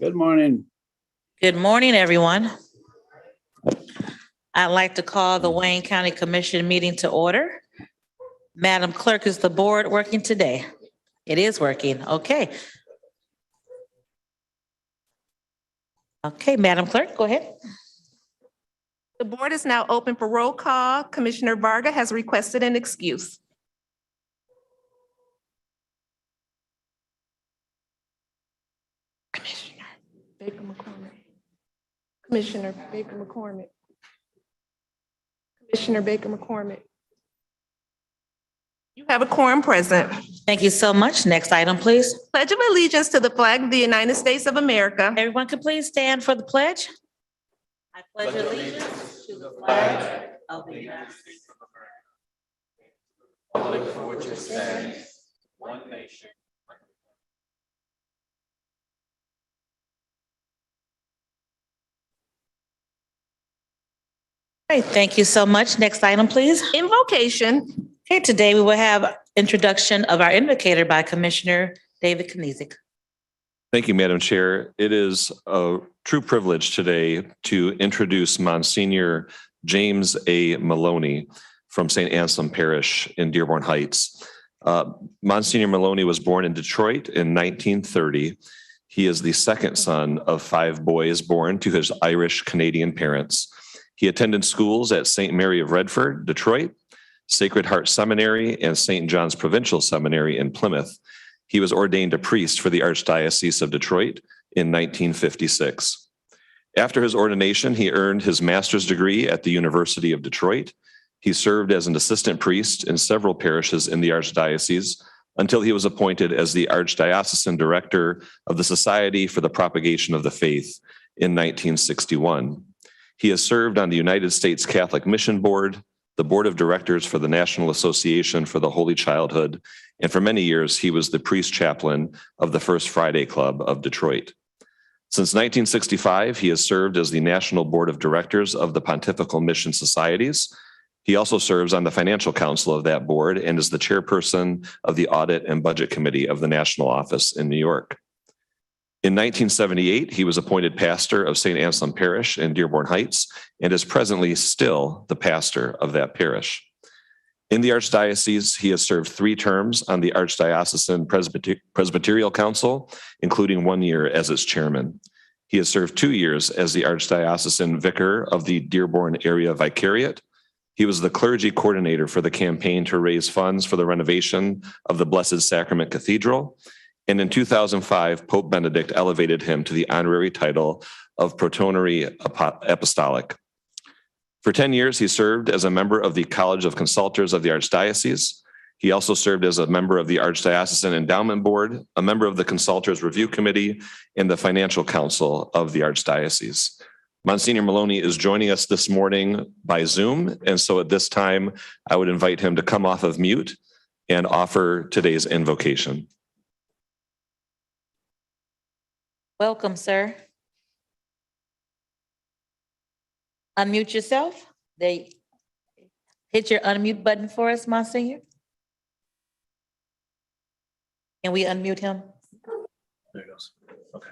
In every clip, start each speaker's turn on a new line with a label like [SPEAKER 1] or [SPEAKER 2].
[SPEAKER 1] Good morning.
[SPEAKER 2] Good morning, everyone. I'd like to call the Wayne County Commission meeting to order. Madam Clerk, is the board working today? It is working, okay. Okay, Madam Clerk, go ahead.
[SPEAKER 3] The board is now open for roll call. Commissioner Varga has requested an excuse. Commissioner Baker McCormick. Commissioner Baker McCormick. Commissioner Baker McCormick. You have a quorum present.
[SPEAKER 2] Thank you so much. Next item, please.
[SPEAKER 3] Pledge of allegiance to the flag of the United States of America.
[SPEAKER 2] Everyone can please stand for the pledge. I pledge allegiance to the flag of the United States of America.
[SPEAKER 4] For which it stands, one nation.
[SPEAKER 2] All right, thank you so much. Next item, please.
[SPEAKER 3] Invocation.
[SPEAKER 2] Okay, today we will have introduction of our invocator by Commissioner David Kniezek.
[SPEAKER 5] Thank you, Madam Chair. It is a true privilege today to introduce Monsignor James A. Maloney from St. Anselm Parish in Dearborn Heights. Monsignor Maloney was born in Detroit in 1930. He is the second son of 5 boys born to his Irish Canadian parents. He attended schools at St. Mary of Redford, Detroit, Sacred Heart Seminary, and St. John's Provincial Seminary in Plymouth. He was ordained a priest for the Archdiocese of Detroit in 1956. After his ordination, he earned his master's degree at the University of Detroit. He served as an assistant priest in several parishes in the Archdiocese until he was appointed as the Archdiocesan Director of the Society for the Propagation of the Faith in 1961. He has served on the United States Catholic Mission Board, the Board of Directors for the National Association for the Holy Childhood, and for many years, he was the priest chaplain of the First Friday Club of Detroit. Since 1965, he has served as the National Board of Directors of the Pontifical Mission Societies. He also serves on the Financial Council of that board and is the chairperson of the Audit and Budget Committee of the National Office in New York. In 1978, he was appointed pastor of St. Anselm Parish in Dearborn Heights and is presently still the pastor of that parish. In the Archdiocese, he has served 3 terms on the Archdiocesan Presbyterial Council, including 1 year as its chairman. He has served 2 years as the Archdiocesan Vicar of the Dearborn Area Vicariate. He was the clergy coordinator for the campaign to raise funds for the renovation of the Blessed Sacrament Cathedral. And in 2005, Pope Benedict elevated him to the honorary title of Protonary Apostolic. For 10 years, he served as a member of the College of Consultors of the Archdiocese. He also served as a member of the Archdiocesan Endowment Board, a member of the Consultors Review Committee, and the Financial Council of the Archdiocese. Monsignor Maloney is joining us this morning by Zoom, and so at this time, I would invite him to come off of mute and offer today's invocation.
[SPEAKER 2] Welcome, sir. Unmute yourself. Hit your unmute button for us, Monsignor. Can we unmute him?
[SPEAKER 5] There he goes. Okay.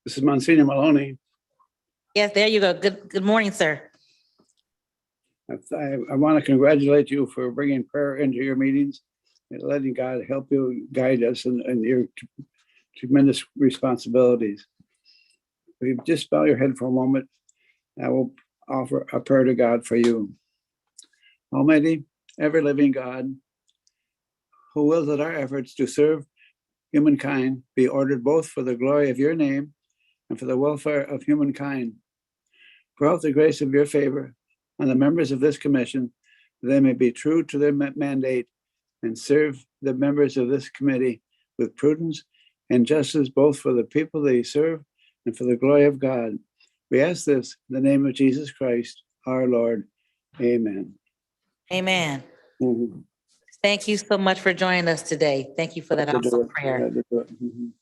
[SPEAKER 1] This is Monsignor Maloney.
[SPEAKER 2] Yes, there you go. Good morning, sir.
[SPEAKER 1] I want to congratulate you for bringing prayer into your meetings and letting God help you guide us in your tremendous responsibilities. If you just bow your head for a moment, I will offer a prayer to God for you. Almighty, ever-living God, who wills that our efforts to serve humankind be ordered both for the glory of your name and for the welfare of humankind. Pour out the grace of your favor on the members of this commission, that they may be true to their mandate and serve the members of this committee with prudence and justice, both for the people they serve and for the glory of God. We ask this in the name of Jesus Christ, our Lord. Amen.
[SPEAKER 2] Amen.
[SPEAKER 1] Mhm.
[SPEAKER 2] Thank you so much for joining us today. Thank you for that
[SPEAKER 1] Glad to do
[SPEAKER 2] awesome
[SPEAKER 1] it.
[SPEAKER 2] prayer.
[SPEAKER 1] Glad to do it. Mhm.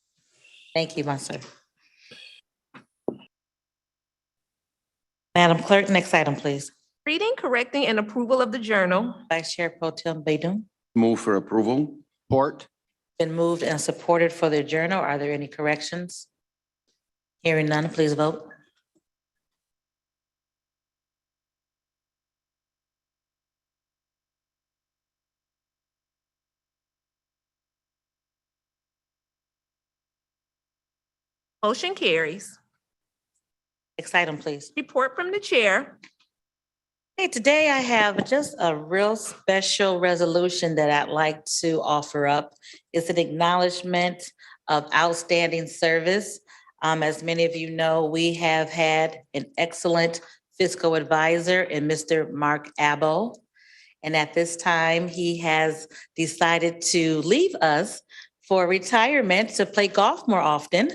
[SPEAKER 2] Thank you, my sir. Madam Clerk, next item, please.
[SPEAKER 3] Reading, correcting, and approval of the journal.
[SPEAKER 2] Vice Chair Pro Tem Baydun.
[SPEAKER 4] Move for approval. Support.
[SPEAKER 2] Been moved and supported for the journal. Are there any corrections? Hearing none, please vote.
[SPEAKER 3] Motion carries.
[SPEAKER 2] Next item, please.
[SPEAKER 3] Report from the chair.
[SPEAKER 2] Hey, today I have just a real special resolution that I'd like to offer up. It's an acknowledgement of outstanding service. As many of you know, we have had an excellent fiscal advisor in Mr. Mark Abbo. And at this time, he has decided to leave us for retirement to play golf more often.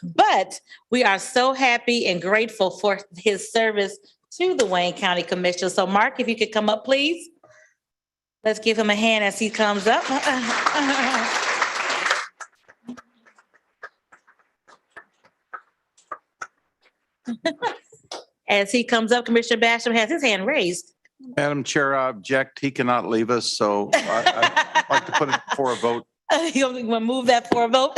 [SPEAKER 2] But we are so happy and grateful for his service to the Wayne County Commission. So Mark, if you could come up, please. Let's give him a hand as he comes up. As he comes up, Commissioner Basham has his hand raised.
[SPEAKER 6] Madam Chair, I object. He cannot leave us, so I'd like to put it for a vote.
[SPEAKER 2] You want to move that for a vote?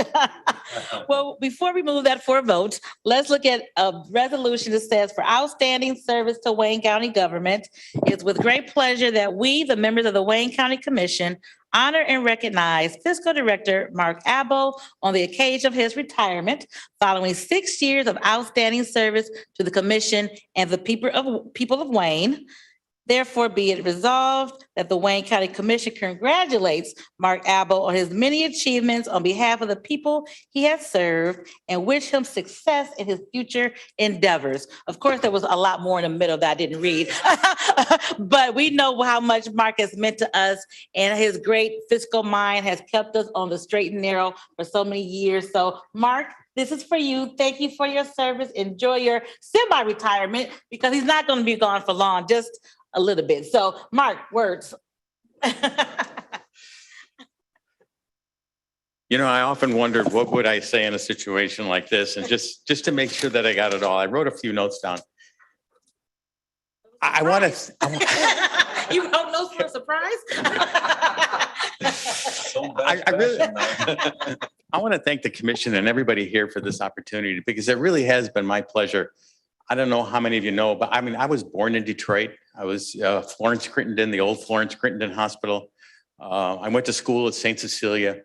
[SPEAKER 2] Well, before we move that for a vote, let's look at a resolution that says for outstanding service to Wayne County government. It's with great pleasure that we, the members of the Wayne County Commission, honor and recognize Fiscal Director Mark Abbo on the occasion of his retirement following 6 years of outstanding service to the commission and the people of Wayne. Therefore, be it resolved that the Wayne County Commission congratulates Mark Abbo on his many achievements on behalf of the people he has served and wish him success in his future endeavors. Of course, there was a lot more in the middle that I didn't read, but we know how much Mark has meant to us, and his great fiscal mind has kept us on the straight and narrow for so many years. So, Mark, this is for you. Thank you for your service. Enjoy your semi-retirement because he's not going to be gone for long, just a little bit. So, Mark, words.
[SPEAKER 4] You know, I often wondered what would I say in a situation like this, and just to make sure that I got it all, I wrote a few notes down. I want to.
[SPEAKER 2] You wrote notes for a surprise?
[SPEAKER 4] I really, I want to thank the commission and everybody here for this opportunity because it really has been my pleasure. I don't know how many of you know, but I mean, I was born in Detroit. I was Florence Crittenden, the old Florence Crittenden Hospital. I went to school at St. Cecilia.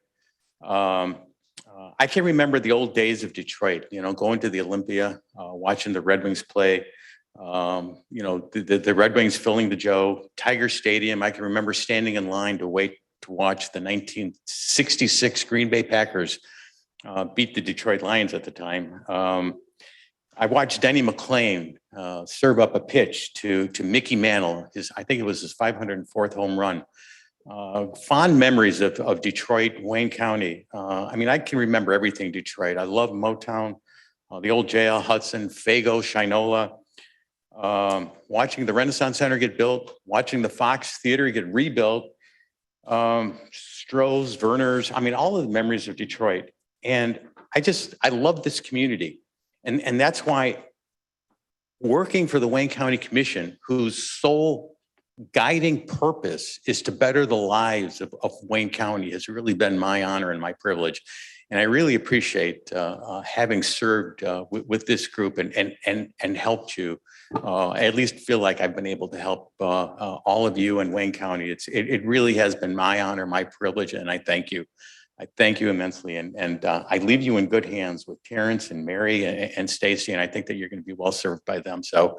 [SPEAKER 4] I can remember the old days of Detroit, you know, going to the Olympia, watching the Red Wings play, you know, the Red Wings filling the Joe, Tiger Stadium. I can remember standing in line to wait to watch the 1966 Green Bay Packers beat the Detroit Lions at the time. I watched Denny McClain serve up a pitch to Mickey Mantle. I think it was his 504th home run. Fond memories of Detroit, Wayne County. I mean, I can remember everything Detroit. I love Motown, the old JL Hudson, Fago, Shinola. Watching the Renaissance Center get built, watching the Fox Theater get rebuilt. Stroh's, Verner's. I mean, all of the memories of Detroit. And I love this community. And that's why working for the Wayne County Commission, whose sole guiding purpose is to better the lives of Wayne County, has really been my honor and my privilege. And I really appreciate having served with this group and helped you. I at least feel like I've been able to help all of you in Wayne County. It really has been my honor, my privilege, and I thank you. I thank you immensely, and I leave you in good hands with Terrence and Mary and Stacy, and I think that you're going to be well served by them. So,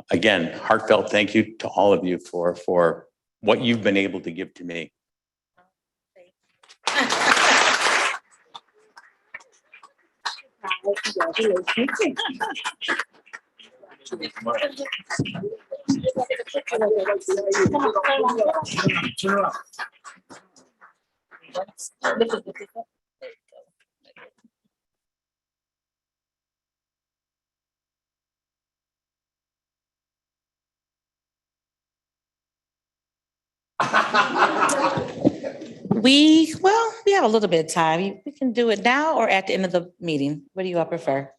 [SPEAKER 4] again, heartfelt thank you to all of you for what you've been able to give to me.
[SPEAKER 2] We have a little bit of time. We can do it now or at the end of the meeting. What do you all prefer?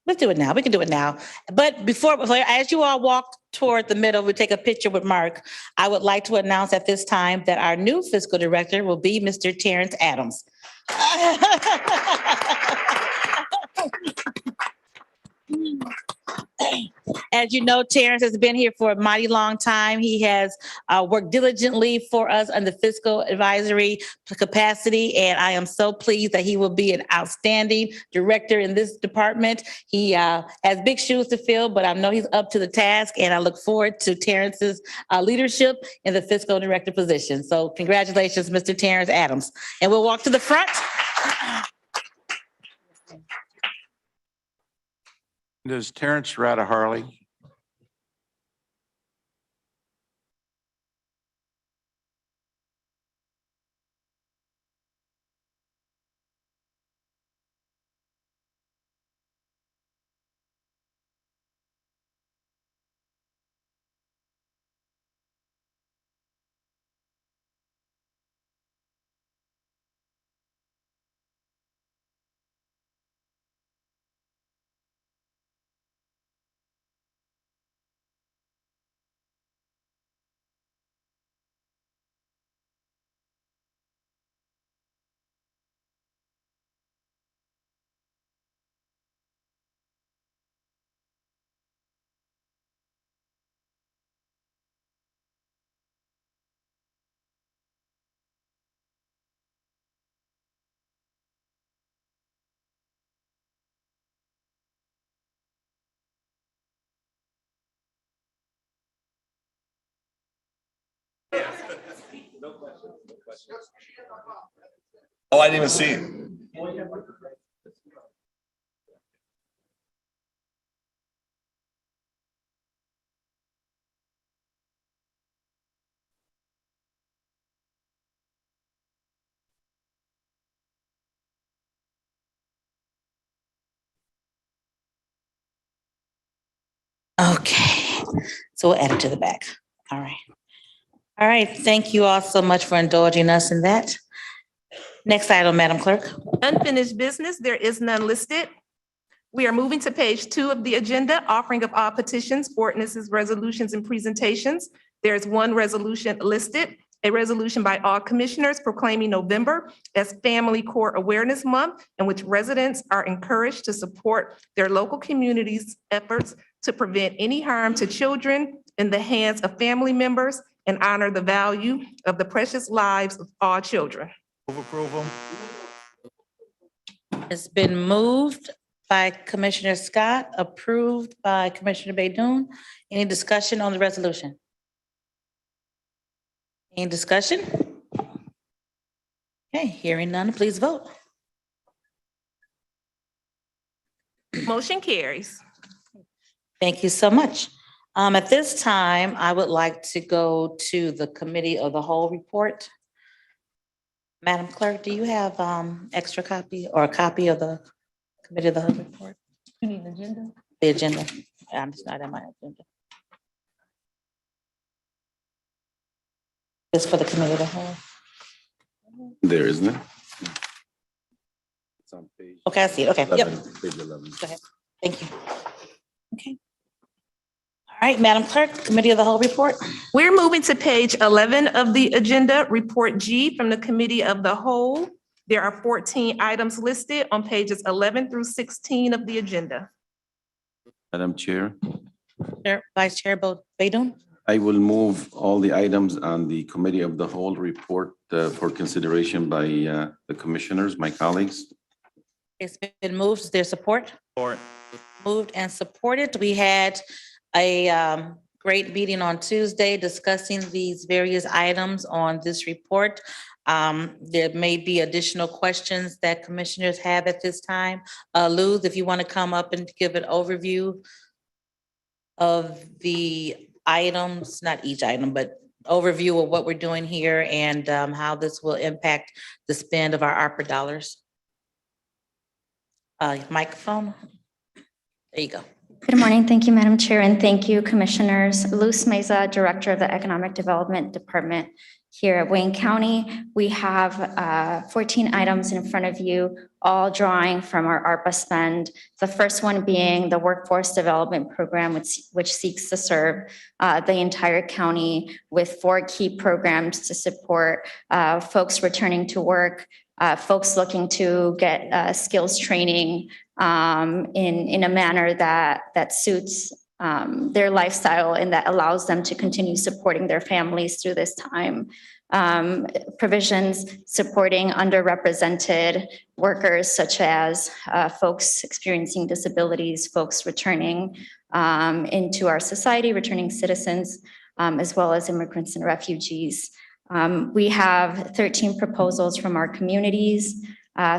[SPEAKER 2] Let's do it now. We can do it now. But as you all walk toward the middle, we take a picture with Mark. I would like to announce at this time that our new fiscal director will be Mr. Terrence Adams. As you know, Terrence has been here for a mighty long time. He has worked diligently for us under fiscal advisory capacity, and I am so pleased that he will be an outstanding director in this department. He has big shoes to fill, but I know he's up to the task, and I look forward to Terrence's leadership in the fiscal director position. So congratulations, Mr. Terrence Adams. And we'll walk to the front.
[SPEAKER 6] Does Terrence ride a Harley?
[SPEAKER 5] Oh, I didn't even see it.
[SPEAKER 2] Okay, so we'll add it to the back. All right. All right, thank you all so much for indulging us in that. Next item, Madam Clerk.
[SPEAKER 3] Unfinished business, there is none listed. We are moving to page 2 of the agenda, offering of all petitions, ordinances, resolutions, and presentations. There is one resolution listed, a resolution by all commissioners proclaiming November as Family Court Awareness Month, in which residents are encouraged to support their local communities' efforts to prevent any harm to children in the hands of family members and honor the value of the precious lives of all children.
[SPEAKER 6] Move approval.
[SPEAKER 2] It's been moved by Commissioner Scott, approved by Commissioner Baidoon. Any discussion on the resolution? Any discussion? Okay, hearing none, please vote.
[SPEAKER 3] Motion carries.
[SPEAKER 2] Thank you so much. At this time, I would like to go to the Committee of the Whole report. Madam Clerk, do you have extra copy or a copy of the Committee of the Whole report? You need an agenda? The agenda. It's not in my agenda. It's for the Committee of the Whole.
[SPEAKER 7] There, isn't it? It's on page
[SPEAKER 2] Okay, I see it. Okay, yep.
[SPEAKER 7] 11, page 11.
[SPEAKER 2] Go ahead. Thank you. Okay. All right, Madam Clerk, Committee of the Whole report.
[SPEAKER 3] We're moving to page 11 of the agenda, Report G from the Committee of the Whole. There are 14 items listed on pages 11 through 16 of the agenda.
[SPEAKER 7] Madam Chair,
[SPEAKER 2] Vice Chair Baidoon.
[SPEAKER 7] I will move all the items on the Committee of the Whole report for consideration by the commissioners, my colleagues.
[SPEAKER 2] It's been moved. Is there support? Support. Moved and supported. We had a great meeting on Tuesday discussing these various items on this report. There may be additional questions that commissioners have at this time. Luz, if you want to come up and give an overview of the items, not each item, but overview of what we're doing here and how this will impact the spend of our ARPA dollars. Microphone. There you go.
[SPEAKER 8] Good morning. Thank you, Madam Chair, and thank you, Commissioners. Luz Meza, Director of the Economic Development Department, here at Wayne County. We have 14 items in front of you, all drawing from our ARPA spend. The first one being the Workforce Development Program, which seeks to serve the entire county with 4 key programs to support folks returning to work, folks looking to get skills training in a manner that suits their lifestyle and that allows them to continue supporting their families through this time. Provisions supporting underrepresented workers such as folks experiencing disabilities, folks returning into our society, returning citizens, as well as immigrants and refugees. We have 13 proposals from our communities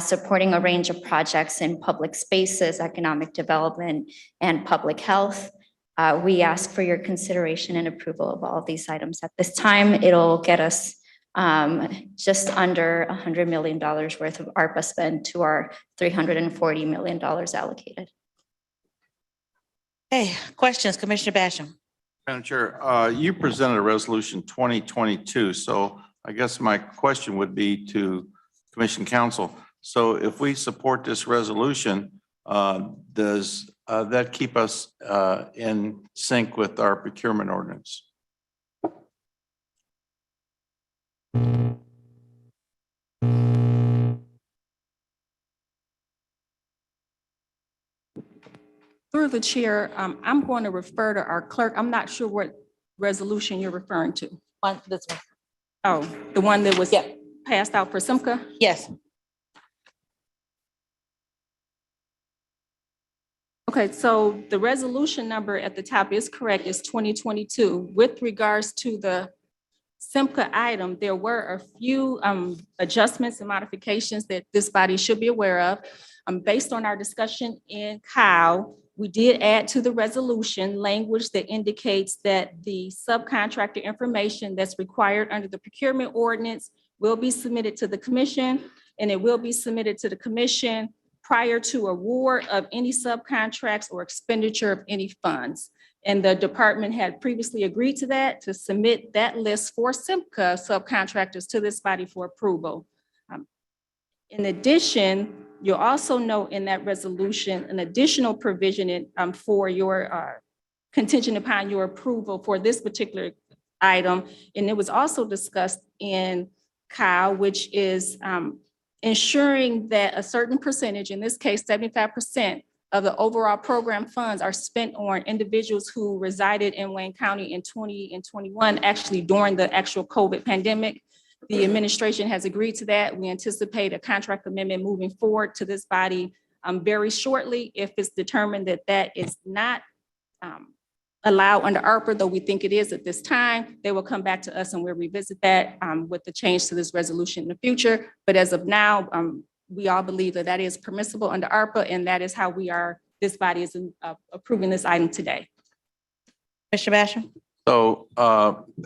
[SPEAKER 8] supporting a range of projects in public spaces, economic development, and public health. We ask for your consideration and approval of all of these items at this time. It'll get us just under $100 million worth of ARPA spend to our $340 million allocated.
[SPEAKER 2] Hey, questions, Commissioner Basham?
[SPEAKER 6] Madam Chair, you presented a resolution 2022. So I guess my question would be to Commission Council. So if we support this resolution, does that keep us in sync with our procurement ordinance?
[SPEAKER 9] Through the chair, I'm going to refer to our clerk. I'm not sure what resolution you're referring to.
[SPEAKER 2] This one.
[SPEAKER 9] Oh, the one that was
[SPEAKER 2] Yeah.
[SPEAKER 9] passed out for Simca?
[SPEAKER 2] Yes.
[SPEAKER 9] Okay, so the resolution number at the top is correct, it's 2022. With regards to the Simca item, there were a few adjustments and modifications that this body should be aware of. Based on our discussion in COW, we did add to the resolution language that indicates that the subcontractor information that's required under the procurement ordinance will be submitted to the commission, and it will be submitted to the commission prior to award of any subcontracts or expenditure of any funds. And the department had previously agreed to that, to submit that list for Simca subcontractors to this body for approval. In addition, you'll also note in that resolution an additional provision for your contingent upon your approval for this particular item. And it was also discussed in COW, which is ensuring that a certain percentage, in this case, 75% of the overall program funds are spent on individuals who resided in Wayne County in 20 and 21, actually during the actual COVID pandemic. The administration has agreed to that. We anticipate a contract amendment moving forward to this body very shortly. If it's determined that that is not allowed under ARPA, though we think it is at this time, they will come back to us and we'll revisit that with the change to this resolution in the future. But as of now, we all believe that that is permissible under ARPA, and that is how this body is approving this item today.
[SPEAKER 2] Commissioner Basham?
[SPEAKER 6] So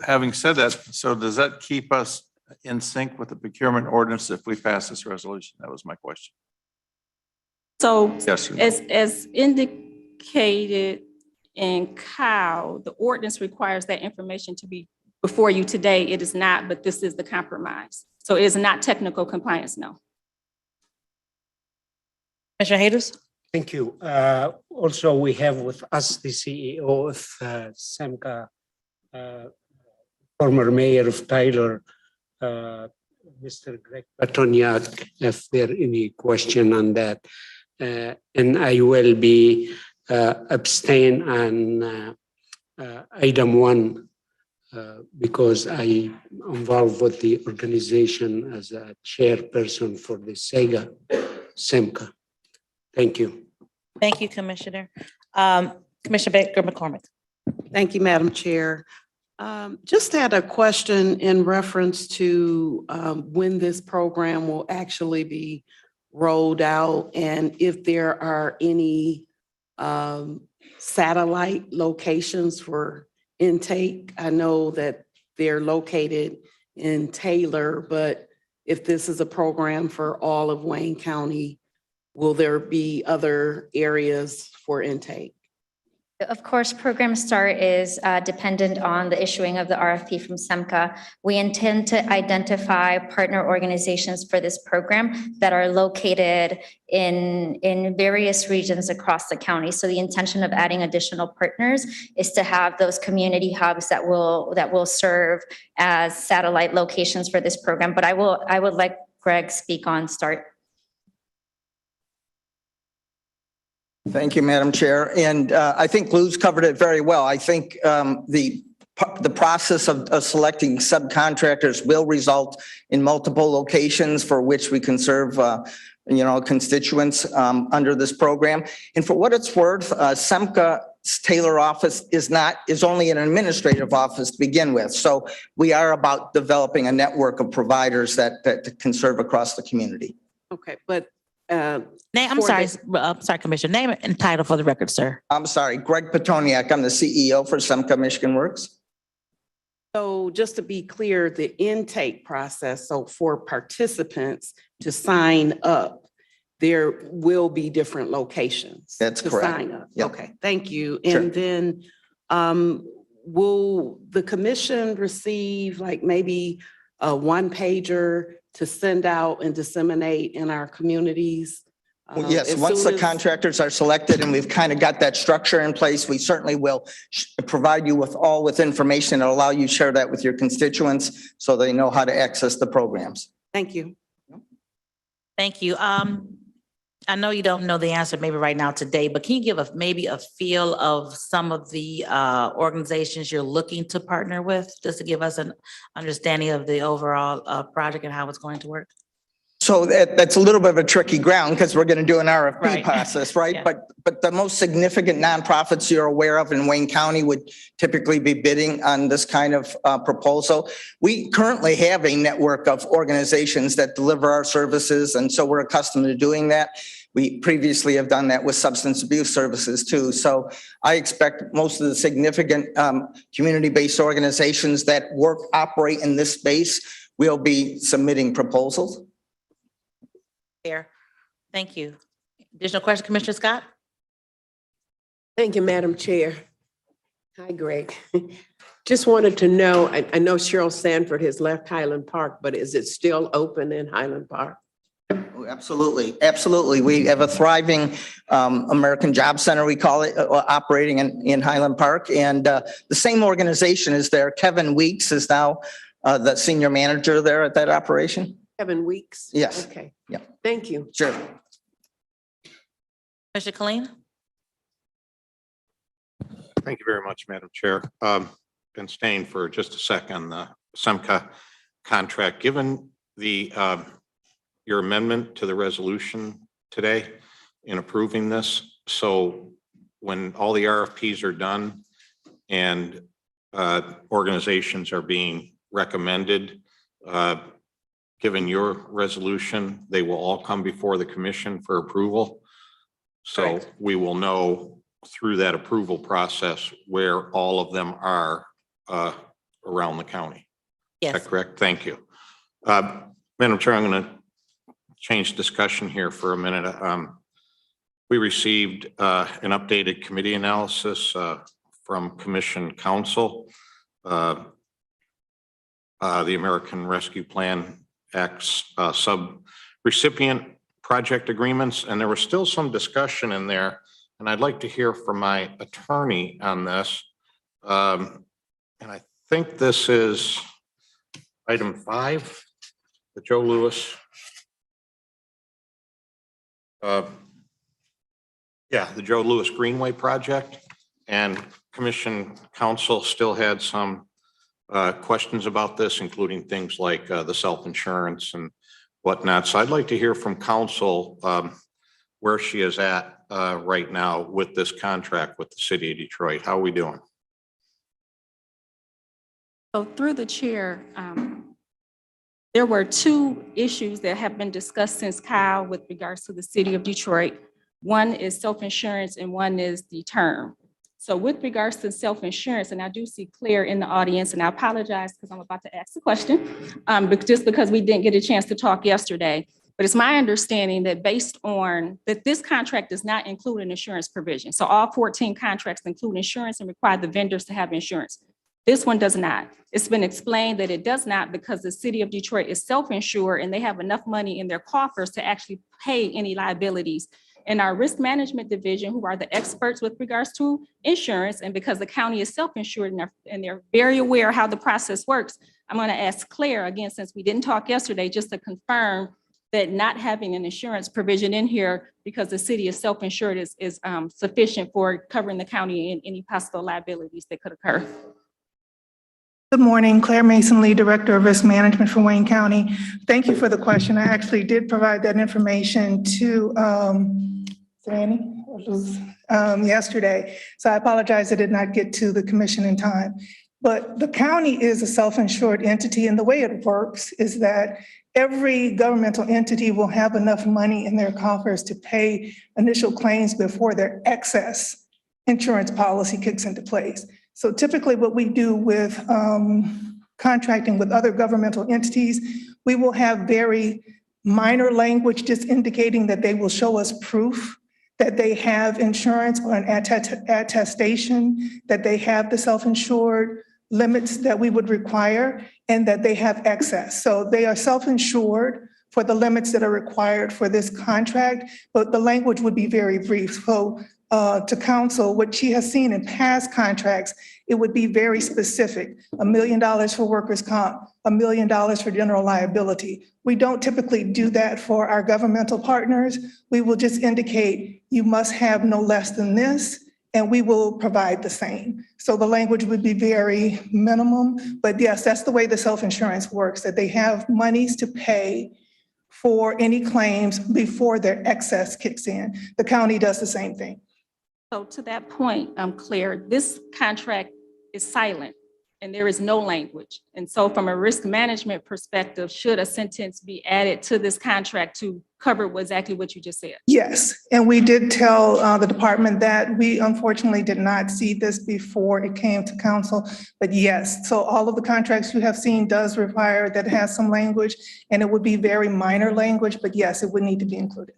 [SPEAKER 6] having said that, so does that keep us in sync with the procurement ordinance if we pass this resolution? That was my question.
[SPEAKER 9] So
[SPEAKER 6] Yes or no?
[SPEAKER 9] as indicated in COW, the ordinance requires that information to be before you today. It is not, but this is the compromise. So it is not technical compliance, no.
[SPEAKER 2] Commissioner Haters?
[SPEAKER 10] Thank you. Also, we have with us the CEO of Simca, former mayor of Tyler, Mr. Greg Petoniak, if there any question on that. And I will be abstain on item 1 because I'm involved with the organization as a chairperson for the SEGA Simca. Thank you.
[SPEAKER 2] Thank you, Commissioner. Commissioner Baker McCormick.
[SPEAKER 11] Thank you, Madam Chair. Just had a question in reference to when this program will actually be rolled out and if there are any satellite locations for intake. I know that they're located in Taylor, but if this is a program for all of Wayne County, will there be other areas for intake?
[SPEAKER 8] Of course, program start is dependent on the issuing of the RFP from SEMCA. We intend to identify partner organizations for this program that are located in various regions across the county. So the intention of adding additional partners is to have those community hubs that will serve as satellite locations for this program. But I would let Greg speak on START.
[SPEAKER 12] Thank you, Madam Chair. And I think Lou's covered it very well. I think the process of selecting subcontractors will result in multiple locations for which we can serve constituents under this program. And for what it's worth, SEMCA's Taylor office is only an administrative office to begin with. So we are about developing a network of providers that can serve across the community.
[SPEAKER 11] Okay, but
[SPEAKER 2] I'm sorry, Commissioner. Name and title for the record, sir.
[SPEAKER 12] I'm sorry, Greg Petoniak. I'm the CEO for SEMCA Michigan Works.
[SPEAKER 11] so just to be clear, the intake process, so for participants to sign up, there will be different locations.
[SPEAKER 12] That's
[SPEAKER 11] to
[SPEAKER 12] correct.
[SPEAKER 11] sign up.
[SPEAKER 12] Yep.
[SPEAKER 11] Okay, thank you.
[SPEAKER 12] Sure.
[SPEAKER 11] And then will the commission receive like maybe a one pager to send out and disseminate in our communities?
[SPEAKER 12] Yes,
[SPEAKER 11] as
[SPEAKER 12] once
[SPEAKER 11] soon
[SPEAKER 12] the
[SPEAKER 11] as-
[SPEAKER 12] contractors are selected and we've kind of got that structure in place, we certainly will provide you with information and allow you to share that with your constituents so they know how to access the programs.
[SPEAKER 11] Thank you.
[SPEAKER 2] Thank you. I know you don't know the answer maybe right now today, but can you give us maybe a feel of some of the organizations you're looking to partner with, just to give us an understanding of the overall project and how it's going to work?
[SPEAKER 12] So that's a little bit of a tricky ground because we're going to do an RFP
[SPEAKER 2] Right.
[SPEAKER 12] process, right?
[SPEAKER 2] Yeah.
[SPEAKER 12] But the most significant nonprofits you're aware of in Wayne County would typically be bidding on this kind of proposal. We currently have a network of organizations that deliver our services, and so we're accustomed to doing that. We previously have done that with substance abuse services too. So I expect most of the significant community-based organizations that operate in this space will be submitting proposals.
[SPEAKER 2] Fair. Thank you. Additional question, Commissioner Scott?
[SPEAKER 13] Thank you, Madam Chair. Hi, Greg. Just wanted to know, I know Cheryl Sanford has left Highland Park, but is it still open in Highland Park?
[SPEAKER 12] Oh, absolutely, absolutely. We have a thriving American Job Center, we call it, operating in Highland Park. And the same organization is there. Kevin Weeks is now the senior manager there at that operation.
[SPEAKER 13] Kevin Weeks?
[SPEAKER 12] Yes.
[SPEAKER 13] Okay.
[SPEAKER 12] Yeah.
[SPEAKER 13] Thank you.
[SPEAKER 12] Sure.
[SPEAKER 2] Commissioner Colleen?
[SPEAKER 14] Thank you very much, Madam Chair. Been staying for just a second, the SEMCA contract, given the your amendment to the resolution today in approving this. So when all the RFPs are done and organizations are being recommended, given your resolution, they will all come before the commission for approval. So
[SPEAKER 2] Correct.
[SPEAKER 14] we will know through that approval process where all of them are around the county. Is
[SPEAKER 2] Yes.
[SPEAKER 14] that correct? Thank you. Madam Chair, I'm going to change discussion here for a minute. We received an updated committee analysis from Commission Council. The American Rescue Plan Act's sub-recipient project agreements, and there was still some discussion in there, and I'd like to hear from my attorney on this. And I think this is item 5, the Joe Louis. The Joe Louis Greenway project, and Commission Council still had some questions about this, including things like the self-insurance and whatnot. So I'd like to hear from council where she is at right now with this contract with the city of Detroit. How are we doing?
[SPEAKER 9] So through the chair, there were 2 issues that have been discussed since Kyle with regards to the city of Detroit. One is self-insurance and one is the term. So with regards to self-insurance, and I do see Claire in the audience, and I apologize because I'm about to ask the question, but just because we didn't get a chance to talk yesterday. But it's my understanding that based on, that this contract does not include an insurance provision. So all 14 contracts include insurance and require the vendors to have insurance. This one does not. It's been explained that it does not because the city of Detroit is self-insured and they have enough money in their coffers to actually pay any liabilities. And our risk management division, who are the experts with regards to insurance, and because the county is self-insured and they're very aware how the process works, I'm going to ask Claire again, since we didn't talk yesterday, just to confirm that not having an insurance provision in here because the city is self-insured is sufficient for covering the county in any possible liabilities that could occur.
[SPEAKER 15] Good morning, Claire Mason Lee, Director of Risk Management for Wayne County. Thank you for the question. I actually did provide that information to yesterday. So I apologize I did not get to the commission in time. But the county is a self-insured entity, and the way it works is that every governmental entity will have enough money in their coffers to pay initial claims before their excess insurance policy kicks into place. So typically what we do with contracting with other governmental entities, we will have very minor language just indicating that they will show us proof that they have insurance or an attestation that they have the self-insured limits that we would require and that they have excess. So they are self-insured for the limits that are required for this contract, but the language would be very brief. So to council, what she has seen in past contracts, it would be very specific. $1 million for workers' comp, $1 million for general liability. We don't typically do that for our governmental partners. We will just indicate you must have no less than this, and we will provide the same. So the language would be very minimum, but yes, that's the way the self-insurance works, that they have monies to pay for any claims before their excess kicks in. The county does the same thing.
[SPEAKER 9] So to that point, Claire, this contract is silent and there is no language. And so from a risk management perspective, should a sentence be added to this contract to cover exactly what you just said?
[SPEAKER 15] Yes, and we did tell the department that we unfortunately did not see this before it came to council, but yes, so all of the contracts you have seen does require that it has some language, and it would be very minor language, but yes, it would need to be included.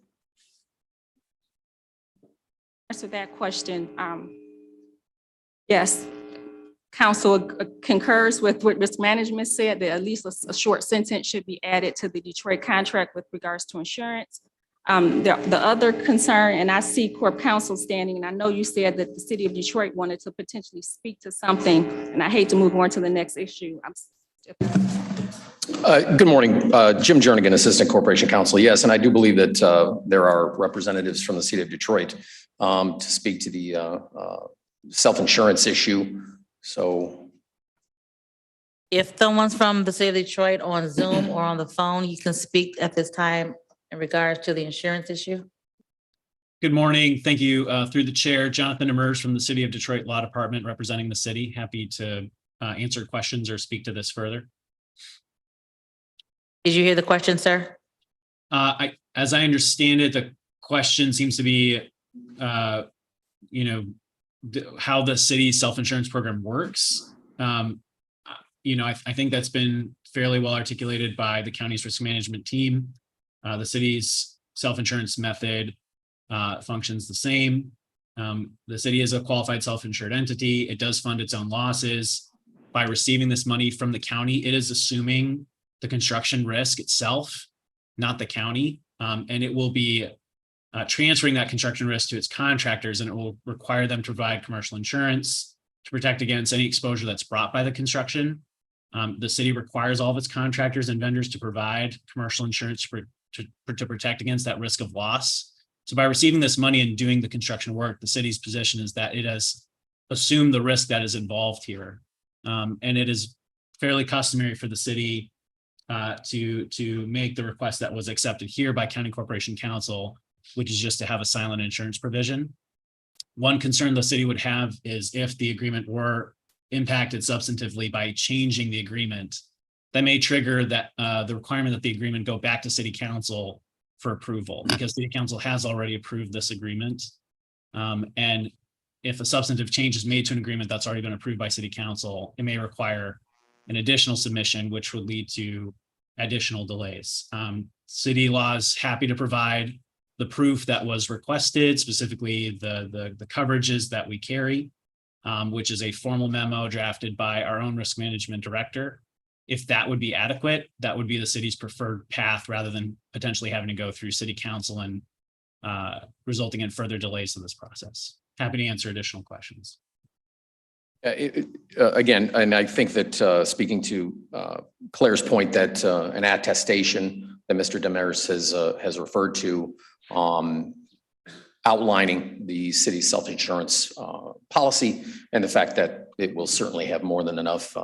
[SPEAKER 9] Answer that question. Yes, council concurs with what risk management said, that at least a short sentence should be added to the Detroit contract with regards to insurance. The other concern, and I see Corp Counsel standing, and I know you said that the city of Detroit wanted to potentially speak to something, and I hate to move on to the next issue.
[SPEAKER 16] Good morning, Jim Jernigan, Assistant Corporation Counsel. Yes, and I do believe that there are representatives from the city of Detroit to speak to the self-insurance issue. So
[SPEAKER 2] if someone's from the city of Detroit on Zoom or on the phone, you can speak at this time in regards to the insurance issue.
[SPEAKER 17] Good morning. Thank you. Through the chair, Jonathan Emerge from the City of Detroit Law Department representing the city. Happy to answer questions or speak to this further.
[SPEAKER 2] Did you hear the question, sir?
[SPEAKER 17] As I understand it, the question seems to be, how the city's self-insurance program works. I think that's been fairly well articulated by the county's risk management team. The city's self-insurance method functions the same. The city is a qualified self-insured entity. It does fund its own losses. By receiving this money from the county, it is assuming the construction risk itself, not the county, and it will be transferring that construction risk to its contractors, and it will require them to provide commercial insurance to protect against any exposure that's brought by the construction. The city requires all of its contractors and vendors to provide commercial insurance to protect against that risk of loss. So by receiving this money and doing the construction work, the city's position is that it has assumed the risk that is involved here. And it is fairly customary for the city to make the request that was accepted here by County Corporation Counsel, which is just to have a silent insurance provision. One concern the city would have is if the agreement were impacted substantively by changing the agreement, that may trigger that the requirement that the agreement go back to city council for approval, because city council has already approved this agreement. And if a substantive change is made to an agreement that's already been approved by city council, it may require an additional submission, which would lead to additional delays. City law is happy to provide the proof that was requested, specifically the coverages that we carry, which is a formal memo drafted by our own risk management director. If that would be adequate, that would be the city's preferred path rather than potentially having to go through city council and resulting in further delays to this process. Happy to answer additional questions.
[SPEAKER 16] Again, and I think that speaking to Claire's point that an attestation that Mr. Demers has referred to, outlining the city's self-insurance policy and the fact that it will certainly have more than enough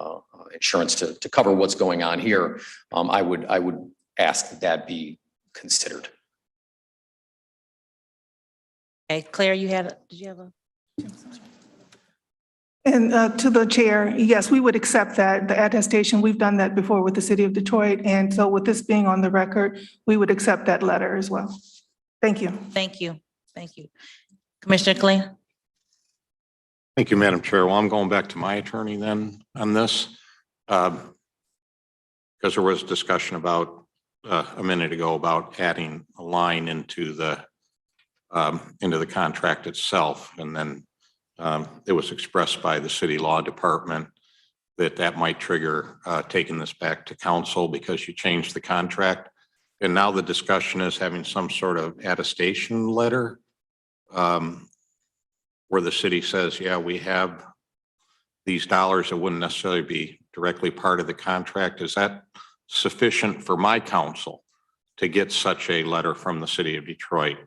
[SPEAKER 16] insurance to cover what's going on here, I would ask that that be considered.
[SPEAKER 2] Okay, Claire, did you have a?
[SPEAKER 15] And to the chair, yes, we would accept that, the attestation. We've done that before with the city of Detroit. And so with this being on the record, we would accept that letter as well. Thank you.
[SPEAKER 2] Thank you. Thank you. Commissioner Kling?
[SPEAKER 14] Thank you, Madam Chair. Well, I'm going back to my attorney then on this. Because there was discussion about a minute ago about adding a line into the contract itself. And then it was expressed by the city law department that might trigger taking this back to council because you changed the contract. And now the discussion is having some sort of attestation letter where the city says, yeah, we have these dollars that wouldn't necessarily be directly part of the contract. Is that sufficient for my council to get such a letter from the city of Detroit?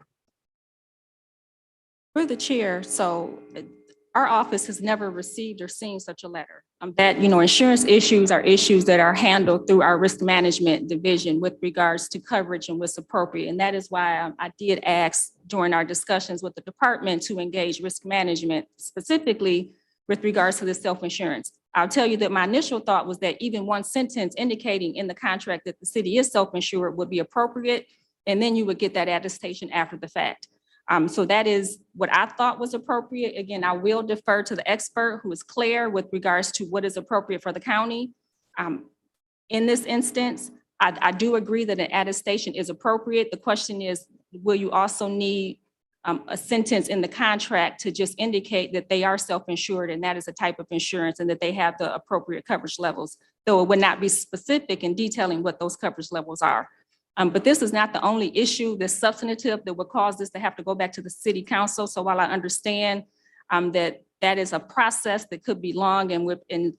[SPEAKER 9] Through the chair, so our office has never received or seen such a letter. That, insurance issues are issues that are handled through our risk management division with regards to coverage and what's appropriate. And that is why I did ask during our discussions with the department to engage risk management specifically with regards to the self-insurance. I'll tell you that my initial thought was that even one sentence indicating in the contract that the city is self-insured would be appropriate, and then you would get that attestation after the fact. So that is what I thought was appropriate. Again, I will defer to the expert who is clear with regards to what is appropriate for the county. In this instance, I do agree that an attestation is appropriate. The question is, will you also need a sentence in the contract to just indicate that they are self-insured and that is a type of insurance and that they have the appropriate coverage levels, though it would not be specific in detailing what those coverage levels are. But this is not the only issue that's substantive that would cause this to have to go back to the city council. So while I understand that is a process that could be long and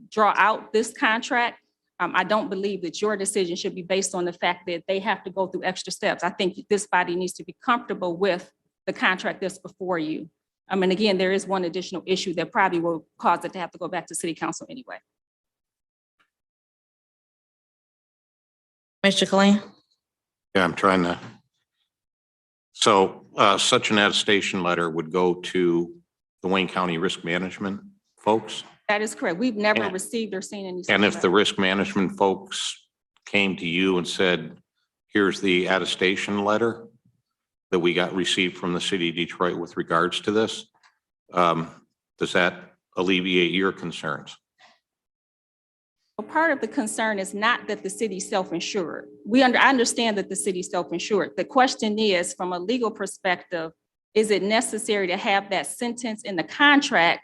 [SPEAKER 9] draw out this contract, I don't believe that your decision should be based on the fact that they have to go through extra steps. I think this body needs to be comfortable with the contract that's before you. And again, there is one additional issue that probably will cause it to have to go back to city council anyway.
[SPEAKER 2] Mr. Kling?
[SPEAKER 14] Yeah, I'm trying to. So such an attestation letter would go to the Wayne County Risk Management folks?
[SPEAKER 9] That is correct. We've never received or seen any.
[SPEAKER 14] And if the risk management folks came to you and said, here's the attestation letter that we got received from the city of Detroit with regards to this, does that alleviate your concerns?
[SPEAKER 9] Well, part of the concern is not that the city self-insured. I understand that the city self-insured. The question is, from a legal perspective, is it necessary to have that sentence in the contract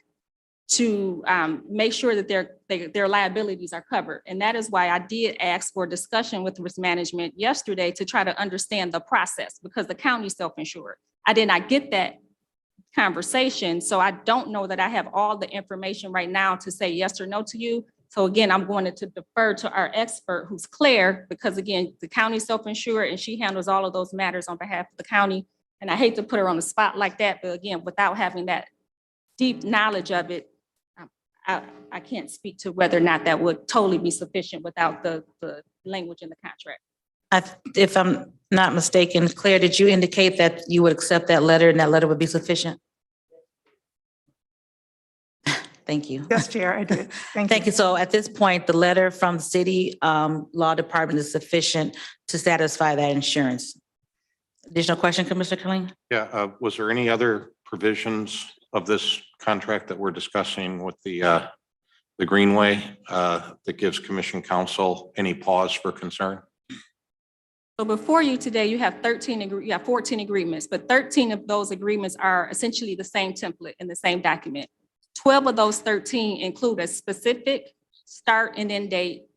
[SPEAKER 9] to make sure that their liabilities are covered? And that is why I did ask for a discussion with risk management yesterday to try to understand the process, because the county is self-insured. I did not get that conversation, so I don't know that I have all the information right now to say yes or no to you. So again, I'm going to defer to our expert who's Claire, because again, the county is self-insured and she handles all of those matters on behalf of the county. And I hate to put her on the spot like that, but again, without having that deep knowledge of it, I can't speak to whether or not that would totally be sufficient without the language in the contract.
[SPEAKER 2] If I'm not mistaken, Claire, did you indicate that you would accept that letter and that letter would be sufficient? Thank you.
[SPEAKER 15] Yes, Chair, I did.
[SPEAKER 2] Thank you. So at this point, the letter from the city law department is sufficient to satisfy that insurance. Additional question, Commissioner Kling?
[SPEAKER 14] Yeah, was there any other provisions of this contract that we're discussing with the the Greenway that gives Commission Council any pause for concern?
[SPEAKER 9] So before you today, you have 14 agreements, but 13 of those agreements are essentially the same template in the same document. 12 of those 13 include a specific start and end date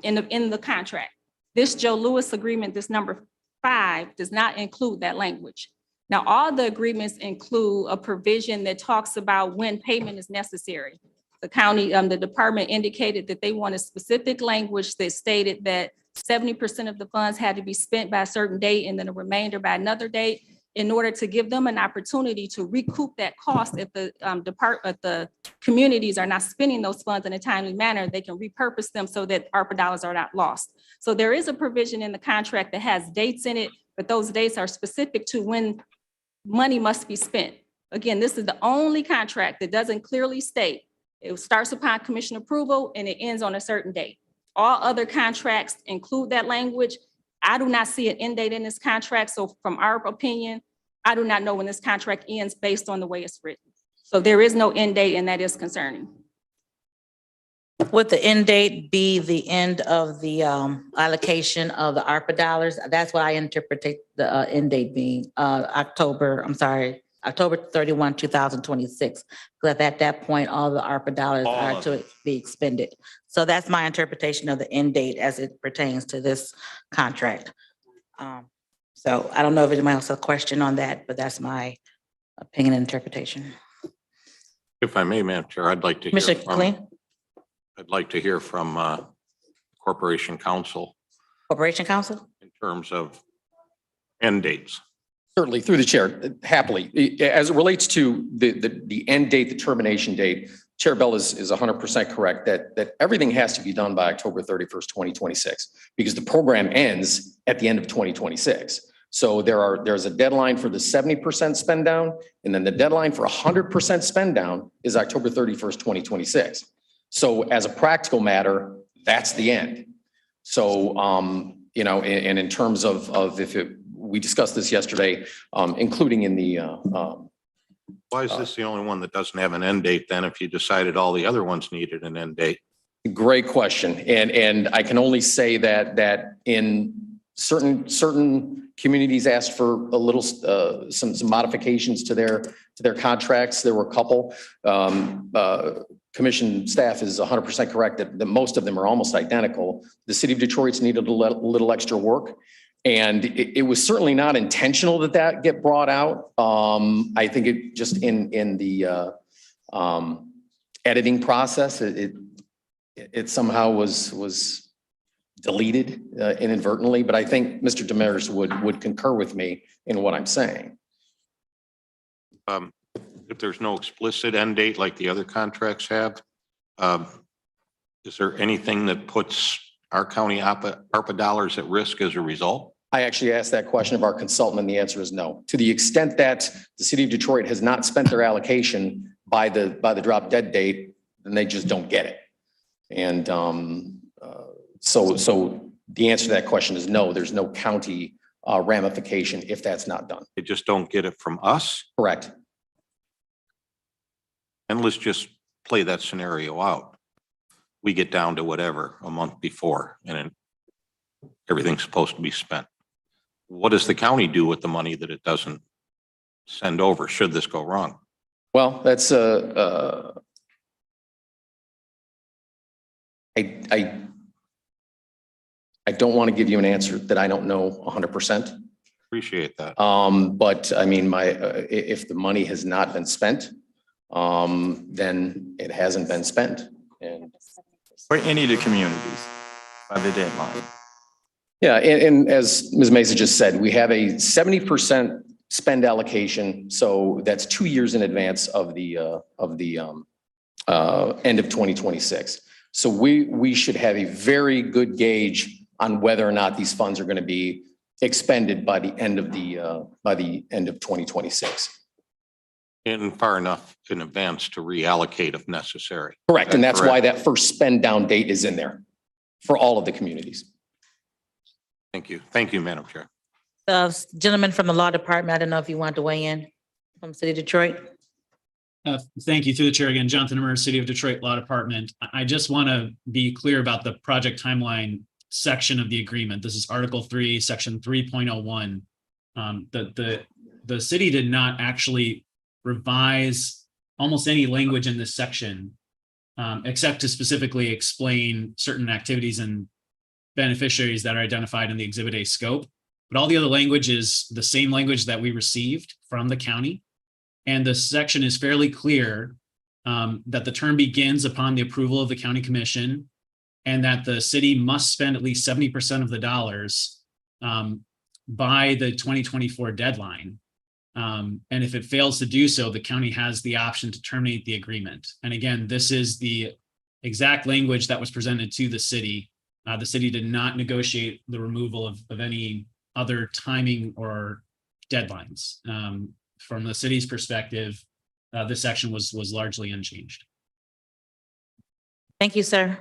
[SPEAKER 9] in the contract. This Joe Louis agreement, this number 5, does not include that language. Now, all the agreements include a provision that talks about when payment is necessary. The county, the department indicated that they wanted specific language that stated that 70% of the funds had to be spent by a certain date and then the remainder by another date in order to give them an opportunity to recoup that cost. If the communities are not spending those funds in a timely manner, they can repurpose them so that ARPA dollars are not lost. So there is a provision in the contract that has dates in it, but those dates are specific to when money must be spent. Again, this is the only contract that doesn't clearly state it starts upon commission approval and it ends on a certain date. All other contracts include that language. I do not see an end date in this contract. So from our opinion, I do not know when this contract ends based on the way it's written. So there is no end date, and that is concerning.
[SPEAKER 2] Would the end date be the end of the allocation of the ARPA dollars? That's what I interpret the end date being, October 31, 2026. Because at that point, all the ARPA dollars are to be expended. So that's my interpretation of the end date as it pertains to this contract. So I don't know if anybody else has a question on that, but that's my opinion and interpretation.
[SPEAKER 14] If I may, Madam Chair, I'd like to hear
[SPEAKER 2] Commissioner
[SPEAKER 14] from,
[SPEAKER 2] Clean,
[SPEAKER 14] I'd like to hear from Corporation Counsel
[SPEAKER 2] Corporation Counsel?
[SPEAKER 14] in terms of end dates.
[SPEAKER 16] Certainly, through the chair, happily. As it relates to the end date, the termination date, Chair Bell is 100% correct that everything has to be done by October 31st, 2026, because the program ends at the end of 2026. So there's a deadline for the 70% spend down, and then the deadline for 100% spend down is October 31st, 2026. So as a practical matter, that's the end. So, you know, and in terms of we discussed this yesterday, including in the.
[SPEAKER 14] Why is this the only one that doesn't have an end date then if you decided all the other ones needed an end date?
[SPEAKER 16] Great question. And I can only say that in certain communities asked for a little, some modifications to their contracts. There were a couple. Commission staff is 100% correct that most of them are almost identical. The city of Detroit's needed a little extra work. And it was certainly not intentional that get brought out. I think it just in the editing process, it somehow was deleted inadvertently. But I think Mr. Demers would concur with me in what I'm saying.
[SPEAKER 14] If there's no explicit end date like the other contracts have, is there anything that puts our county ARPA dollars at risk as a result?
[SPEAKER 16] I actually asked that question of our consultant, and the answer is no. To the extent that the city of Detroit has not spent their allocation by the drop dead date, then they just don't get it. And so the answer to that question is no. There's no county ramification if that's not done.
[SPEAKER 14] They just don't get it from us?
[SPEAKER 16] Correct.
[SPEAKER 14] And let's just play that scenario out. We get down to whatever a month before, and then everything's supposed to be spent. What does the county do with the money that it doesn't send over, should this go wrong?
[SPEAKER 16] Well, that's I don't want to give you an answer that I don't know 100%.
[SPEAKER 14] Appreciate that.
[SPEAKER 16] But I mean, if the money has not been spent, then it hasn't been spent. And
[SPEAKER 18] for any of the communities by the deadline.
[SPEAKER 16] Yeah, and as Ms. Mesa just said, we have a 70% spend allocation. So that's 2 years in advance of the end of 2026. So we should have a very good gauge on whether or not these funds are going to be expended by the end of 2026.
[SPEAKER 14] And far enough in advance to reallocate if necessary.
[SPEAKER 16] Correct, and that's why that first spend down date is in there for all of the communities.
[SPEAKER 14] Thank you. Thank you, Madam Chair.
[SPEAKER 2] Gentleman from the law department, I don't know if you wanted to weigh in from the city of Detroit.
[SPEAKER 17] Thank you. Through the chair again, Jonathan Demers, City of Detroit Law Department. I just want to be clear about the project timeline section of the agreement. This is Article 3, Section 3.01. The city did not actually revise almost any language in this section, except to specifically explain certain activities and beneficiaries that are identified in the Exhibit A scope. But all the other language is the same language that we received from the county. And the section is fairly clear that the term begins upon the approval of the county commission, and that the city must spend at least 70% of the dollars by the 2024 deadline. And if it fails to do so, the county has the option to terminate the agreement. And again, this is the exact language that was presented to the city. The city did not negotiate the removal of any other timing or deadlines. From the city's perspective, this section was largely unchanged.
[SPEAKER 2] Thank you, sir.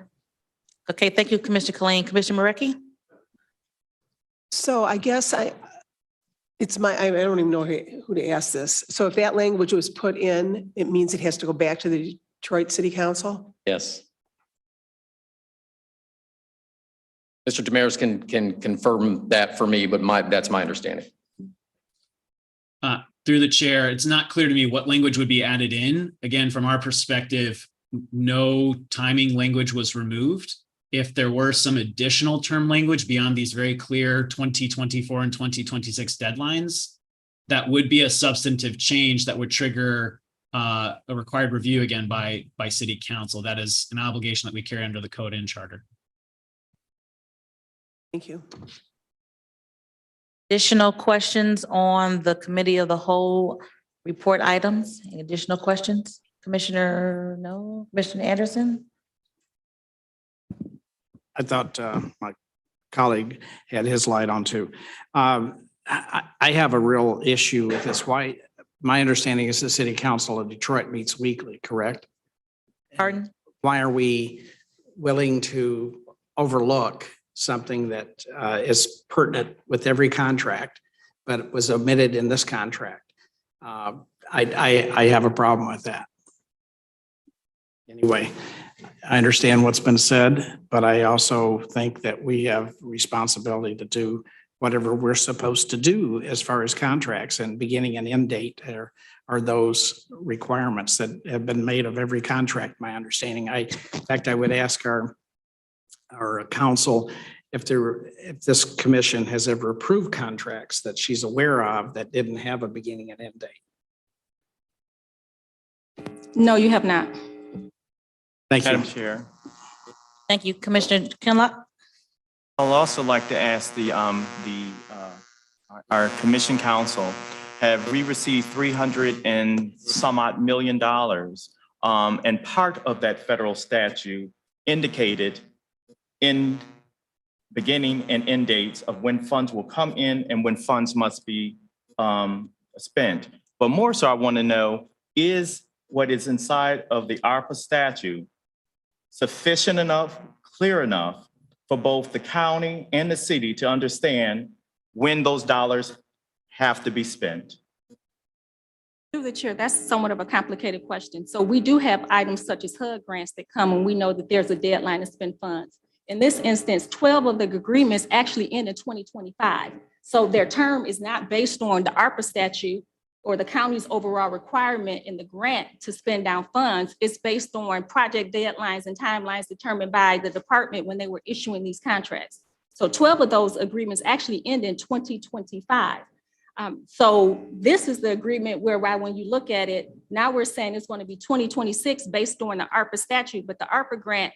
[SPEAKER 2] Okay, thank you, Commissioner Killane. Commissioner Marecki?
[SPEAKER 13] So I guess I don't even know who to ask this. So if that language was put in, it means it has to go back to the Detroit City Council?
[SPEAKER 16] Yes. Mr. Demers can confirm that for me, but that's my understanding.
[SPEAKER 17] Through the chair, it's not clear to me what language would be added in. Again, from our perspective, no timing language was removed. If there were some additional term language beyond these very clear 2024 and 2026 deadlines, that would be a substantive change that would trigger a required review again by city council. That is an obligation that we carry under the code and charter.
[SPEAKER 13] Thank you.
[SPEAKER 2] Additional questions on the committee of the whole report items? Any additional questions? Commissioner Anderson?
[SPEAKER 19] I thought my colleague had his light on too. I have a real issue with this. Why? My understanding is the City Council of Detroit meets weekly, correct?
[SPEAKER 2] Pardon?
[SPEAKER 19] Why are we willing to overlook something that is pertinent with every contract, but it was omitted in this contract? I have a problem with that. Anyway, I understand what's been said, but I also think that we have responsibility to do whatever we're supposed to do as far as contracts, and beginning and end date are those requirements that have been made of every contract, my understanding. In fact, I would ask our council if this commission has ever approved contracts that she's aware of that didn't have a beginning and end date.
[SPEAKER 9] No, you have not.
[SPEAKER 19] Thank you.
[SPEAKER 18] Madam Chair,
[SPEAKER 2] Thank you, Commissioner Kinlock.
[SPEAKER 18] I'll also like to ask our commission council, have we received 300 and some odd $1 million? And part of that federal statute indicated in beginning and end dates of when funds will come in and when funds must be spent. But more so, I want to know, is what is inside of the ARPA statute sufficient enough, clear enough for both the county and the city to understand when those dollars have to be spent?
[SPEAKER 9] Through the chair, that's somewhat of a complicated question. So we do have items such as HUD grants that come when we know that there's a deadline to spend funds. In this instance, 12 of the agreements actually end in 2025. So their term is not based on the ARPA statute or the county's overall requirement in the grant to spend down funds. It's based on project deadlines and timelines determined by the department when they were issuing these contracts. So 12 of those agreements actually end in 2025. So this is the agreement whereby when you look at it, now we're saying it's going to be 2026 based on the ARPA statute, but the ARPA grant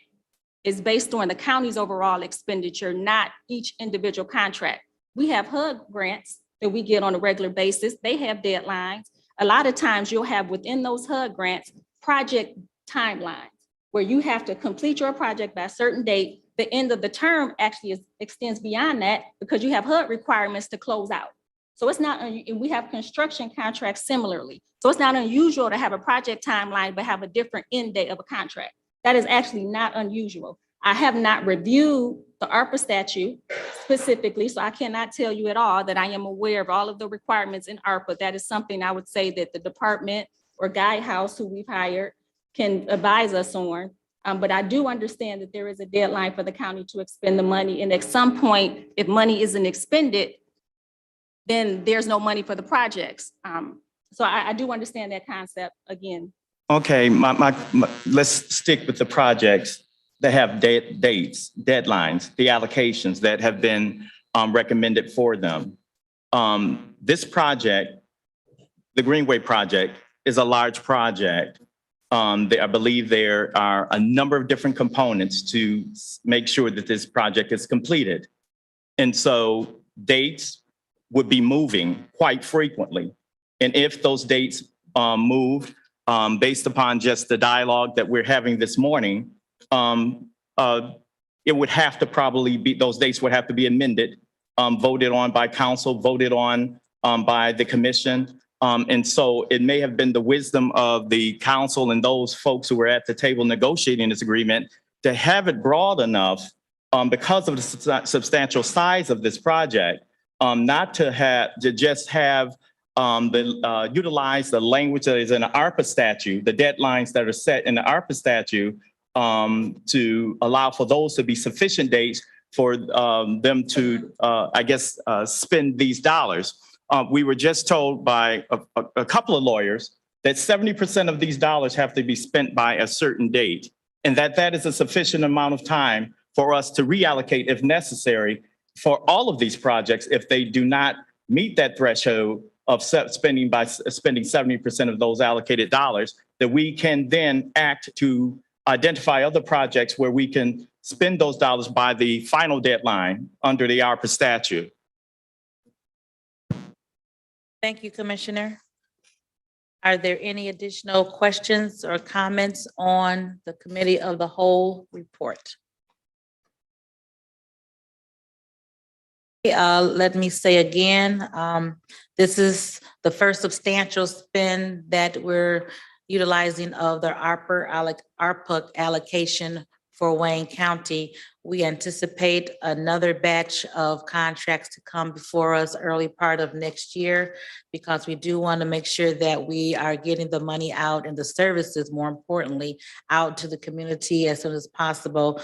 [SPEAKER 9] is based on the county's overall expenditure, not each individual contract. We have HUD grants that we get on a regular basis. They have deadlines. A lot of times you'll have within those HUD grants, project timelines, where you have to complete your project by a certain date. The end of the term actually extends beyond that because you have HUD requirements to close out. So it's not, and we have construction contracts similarly. So it's not unusual to have a project timeline, but have a different end date of a contract. That is actually not unusual. I have not reviewed the ARPA statute specifically, so I cannot tell you at all that I am aware of all of the requirements in ARPA. That is something I would say that the department or Guide House, who we've hired, can advise us on. But I do understand that there is a deadline for the county to expend the money. And at some point, if money isn't expended, then there's no money for the projects. So I do understand that concept again.
[SPEAKER 18] Okay, let's stick with the projects that have dates, deadlines, the allocations that have been recommended for them. This project, the Greenway project, is a large project. I believe there are a number of different components to make sure that this project is completed. And so dates would be moving quite frequently. And if those dates moved based upon just the dialogue that we're having this morning, it would have to probably be, those dates would have to be amended, voted on by council, voted on by the commission. And so it may have been the wisdom of the council and those folks who were at the table negotiating this agreement to have it broad enough because of the substantial size of this project, not to just have utilize the language that is in the ARPA statute, the deadlines that are set in the ARPA statute to allow for those to be sufficient dates for them to, spend these dollars. We were just told by a couple of lawyers that 70% of these dollars have to be spent by a certain date, and that is a sufficient amount of time for us to reallocate if necessary for all of these projects if they do not meet that threshold of spending 70% of those allocated dollars, that we can then act to identify other projects where we can spend those dollars by the final deadline under the ARPA statute.
[SPEAKER 2] Thank you, Commissioner. Are there any additional questions or comments on the Committee of the Whole report? Let me say again, this is the first substantial spend that we're utilizing of the ARPA allocation for Wayne County. We anticipate another batch of contracts to come before us early part of next year because we do want to make sure that we are getting the money out and the services, more importantly, out to the community as soon as possible.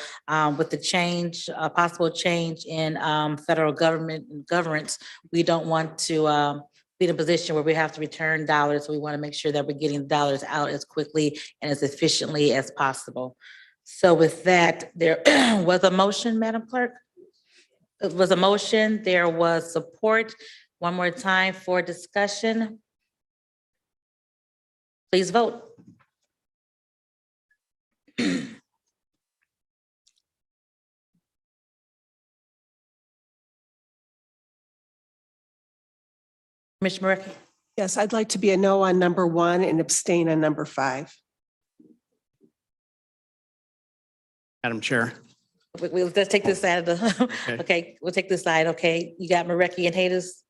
[SPEAKER 2] With the change, possible change in federal government and governance, we don't want to be in a position where we have to return dollars. We want to make sure that we're getting dollars out as quickly and as efficiently as possible. So with that, there was a motion, Madam Clerk. It was a motion, there was support. One more time for discussion. Please vote. Commissioner Murphy?
[SPEAKER 13] Yes, I'd like to be a no on number 1 and abstain on number 5.
[SPEAKER 19] Madam Chair.
[SPEAKER 2] Let's take this side of the, okay, we'll take this side, okay. You got Marecki and Hayes?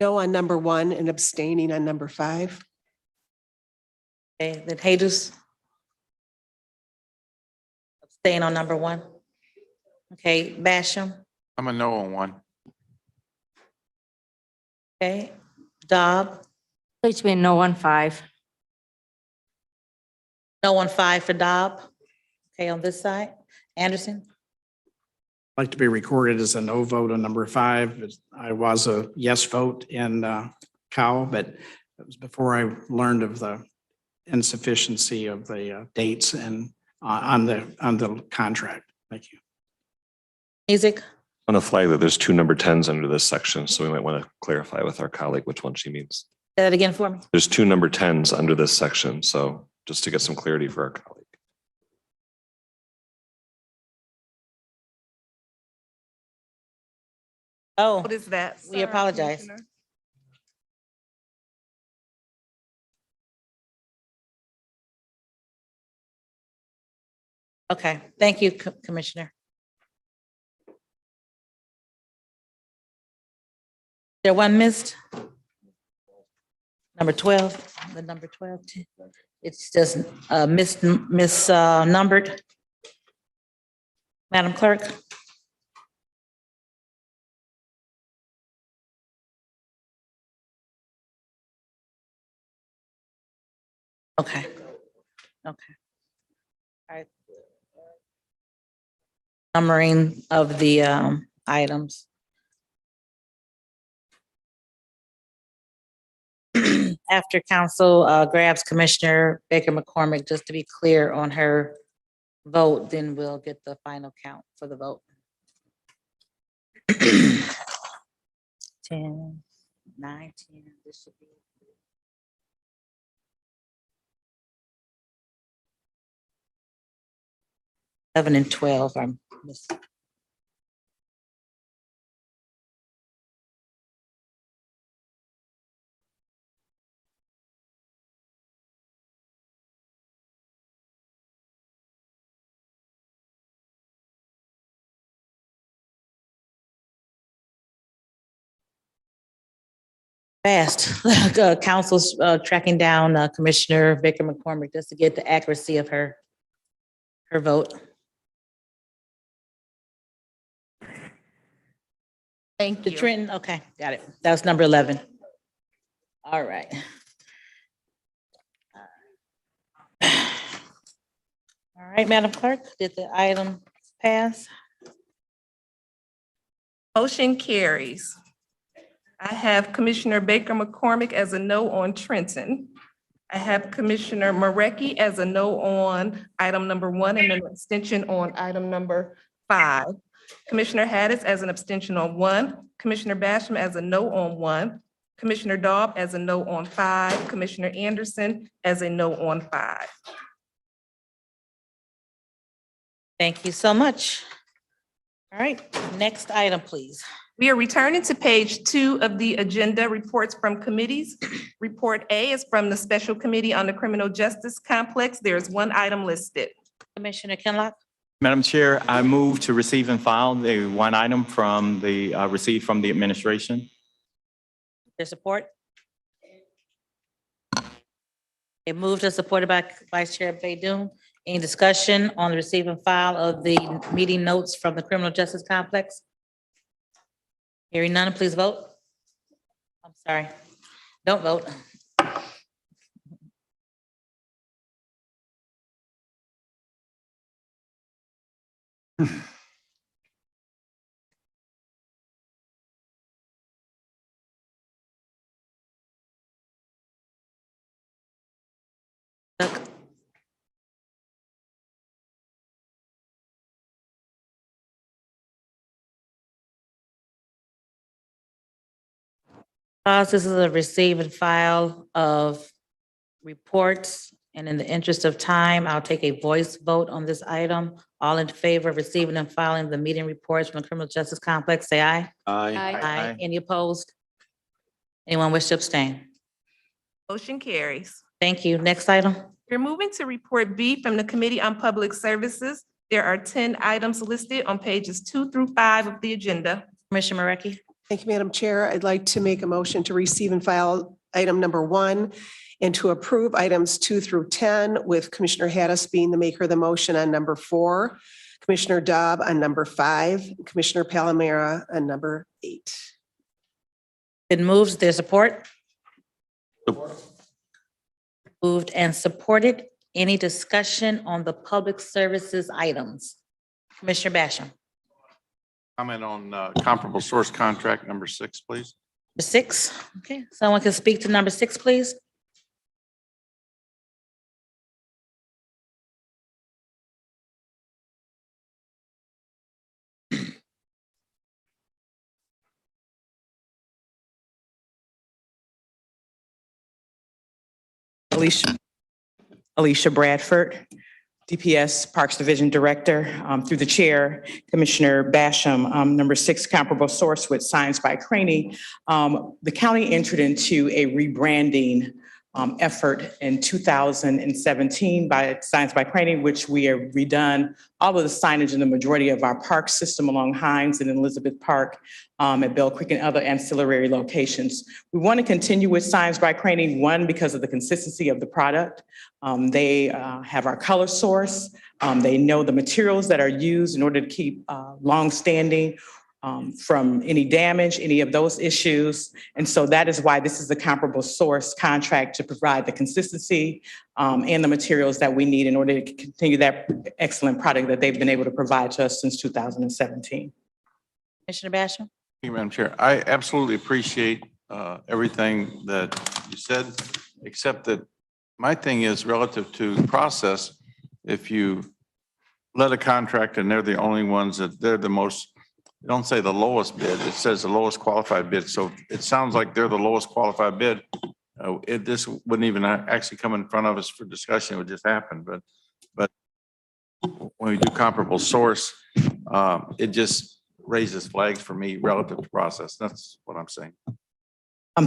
[SPEAKER 13] No on number 1 and abstaining on number 5.
[SPEAKER 2] Okay, then Hayes? Abstain on number 1. Okay, Basham?
[SPEAKER 6] I'm a no on 1.
[SPEAKER 2] Okay, Dobb?
[SPEAKER 8] Please be no on 5.
[SPEAKER 2] No on 5 for Dobb. Okay, on this side. Anderson?
[SPEAKER 19] I'd like to be recorded as a no vote on number 5. I was a yes vote in Cow, but it was before I learned of the insufficiency of the dates and on the contract. Thank you.
[SPEAKER 2] Music?
[SPEAKER 5] On a flag that there's 2 number 10s under this section, so we might want to clarify with our colleague which one she means.
[SPEAKER 2] Say that again for me.
[SPEAKER 5] There's 2 number 10s under this section, so just to get some clarity for our colleague.
[SPEAKER 2] Oh,
[SPEAKER 3] What is that?
[SPEAKER 2] we apologize.
[SPEAKER 3] Commissioner?
[SPEAKER 2] Okay, thank you, Commissioner. There one missed? Number 12, the number 12. It's just misnumbered. Madam Clerk? Okay. Okay. All right. Numbering of the items. After council grabs Commissioner Baker McCormick, just to be clear on her vote, then we'll get the final count for the vote. 10, 9, 10, this should be. 11 and 12 are missing. Fast. Council's tracking down Commissioner Baker McCormick just to get the accuracy of her vote.
[SPEAKER 3] Thank
[SPEAKER 2] The
[SPEAKER 3] you.
[SPEAKER 2] Trenton, okay, got it. That was number 11. All right. All right, Madam Clerk, did the item pass?
[SPEAKER 3] Motion carries. I have Commissioner Baker McCormick as a no on Trenton. I have Commissioner Marecki as a no on item number 1 and an abstention on item number 5. Commissioner Haddis as an abstention on 1, Commissioner Basham as a no on 1, Commissioner Daub as a no on 5, Commissioner Anderson as a no on 5.
[SPEAKER 2] Thank you so much. All right, next item, please.
[SPEAKER 3] We are returning to page 2 of the agenda, reports from committees. Report A is from the Special Committee on the Criminal Justice Complex. There is 1 item listed.
[SPEAKER 2] Commissioner Kinlock.
[SPEAKER 18] Madam Chair, I move to receive and file the 1 item from the, received from the administration.
[SPEAKER 2] Your support? It moved and supported by Vice Chair Baydoun. Any discussion on the receive and file of the meeting notes from the Criminal Justice Complex? Hearing none, please vote. I'm sorry. Don't vote. This is a receive and file of reports, and in the interest of time, I'll take a voice vote on this item. All in favor of receiving and filing the meeting reports from the Criminal Justice Complex, say aye.
[SPEAKER 7] Aye.
[SPEAKER 2] Aye. Any opposed? Anyone wish to abstain?
[SPEAKER 3] Motion carries.
[SPEAKER 2] Thank you. Next item.
[SPEAKER 3] We're moving to report B from the Committee on Public Services. There are 10 items listed on pages 2 through 5 of the agenda.
[SPEAKER 2] Commissioner Marecki.
[SPEAKER 13] Thank you, Madam Chair. I'd like to make a motion to receive and file item number 1 and to approve items 2 through 10, with Commissioner Haddis being the maker of the motion on number 4, Commissioner Daub on number 5, Commissioner Palomera on number 8.
[SPEAKER 2] Been moved. Is there support? Moved and supported. Any discussion on the public services items? Commissioner Basham.
[SPEAKER 6] Comment on comparable source contract number 6, please.
[SPEAKER 2] Number 6. Okay, someone can speak to number 6, please.
[SPEAKER 20] Alicia Bradford, DPS Parks Division Director, through the chair, Commissioner Basham, number 6, comparable source with Science by Craney. The county entered into a rebranding effort in 2017 by Science by Craney, which we have redone all of the signage in the majority of our park system along Hines and Elizabeth Park, at Bell Creek and other ancillary locations. We want to continue with Science by Craney, 1, because of the consistency of the product. They have our color source. They know the materials that are used in order to keep long-standing from any damage, any of those issues. And so that is why this is a comparable source contract to provide the consistency and the materials that we need in order to continue that excellent product that they've been able to provide to us since 2017.
[SPEAKER 2] Commissioner Basham?
[SPEAKER 6] Thank you, Madam Chair. I absolutely appreciate everything that you said, except that my thing is relative to process. If you let a contract and they're the only ones that they're the most, don't say the lowest bid, it says the lowest qualified bid. So it sounds like they're the lowest qualified bid. This wouldn't even actually come in front of us for discussion. It would just happen. But when we do comparable source, it just raises flags for me relative to process. That's what I'm saying.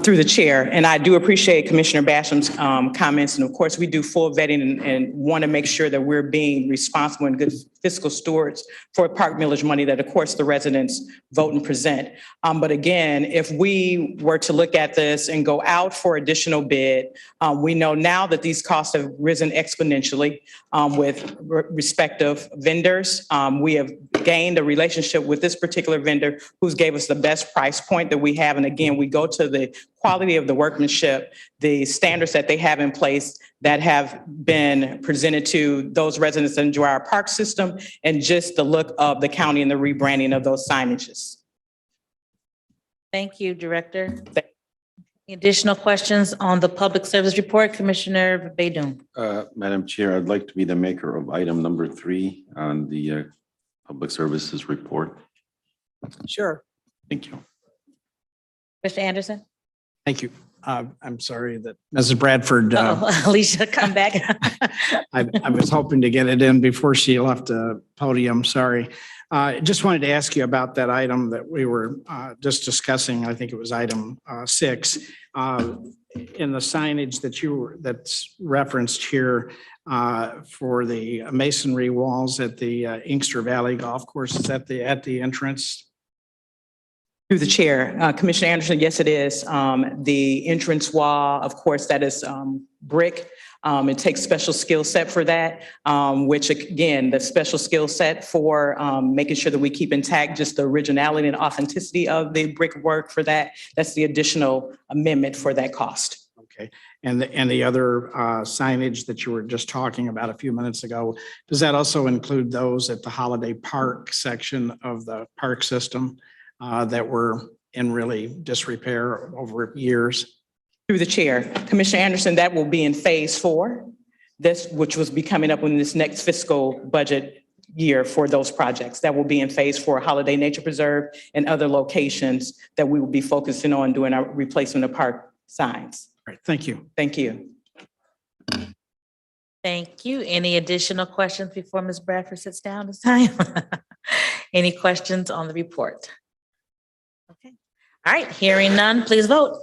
[SPEAKER 20] Through the chair, and I do appreciate Commissioner Basham's comments. And of course, we do full vetting and want to make sure that we're being responsible and good fiscal stewards for park millage money that, of course, the residents vote and present. But again, if we were to look at this and go out for additional bid, we know now that these costs have risen exponentially with respective vendors. We have gained a relationship with this particular vendor who's gave us the best price point that we have. And again, we go to the quality of the workmanship, the standards that they have in place that have been presented to those residents that enjoy our park system, and just the look of the county and the rebranding of those signages.
[SPEAKER 2] Thank you, Director. Additional questions on the public service report, Commissioner Baydun?
[SPEAKER 7] Madam Chair, I'd like to be the maker of item number 3 on the public services report.
[SPEAKER 13] Sure.
[SPEAKER 19] Thank you.
[SPEAKER 2] Mr. Anderson?
[SPEAKER 19] Thank you. I'm sorry that Mrs. Bradford,
[SPEAKER 2] Alicia, come back.
[SPEAKER 19] I was hoping to get it in before she left the podium. Sorry. Just wanted to ask you about that item that we were just discussing. I think it was item 6. In the signage that's referenced here for the masonry walls at the Inkster Valley Golf Course, is that at the entrance?
[SPEAKER 20] Through the chair, Commissioner Anderson, yes, it is. The entrance wall, of course, that is brick. It takes special skill set for that, which again, the special skill set for making sure that we keep intact just the originality and authenticity of the brickwork for that. That's the additional amendment for that cost.
[SPEAKER 19] Okay. And the other signage that you were just talking about a few minutes ago, does that also include those at the Holiday Park section of the park system that were in really disrepair over years?
[SPEAKER 20] Through the chair, Commissioner Anderson, that will be in phase 4, which will be coming up in this next fiscal budget year for those projects. That will be in phase 4, Holiday Nature Preserve and other locations that we will be focusing on doing our replacement of park signs.
[SPEAKER 19] All right, thank you.
[SPEAKER 20] Thank you.
[SPEAKER 2] Thank you. Any additional questions before Ms. Bradford sits down this time? Any questions on the report? Okay. All right, hearing none, please vote.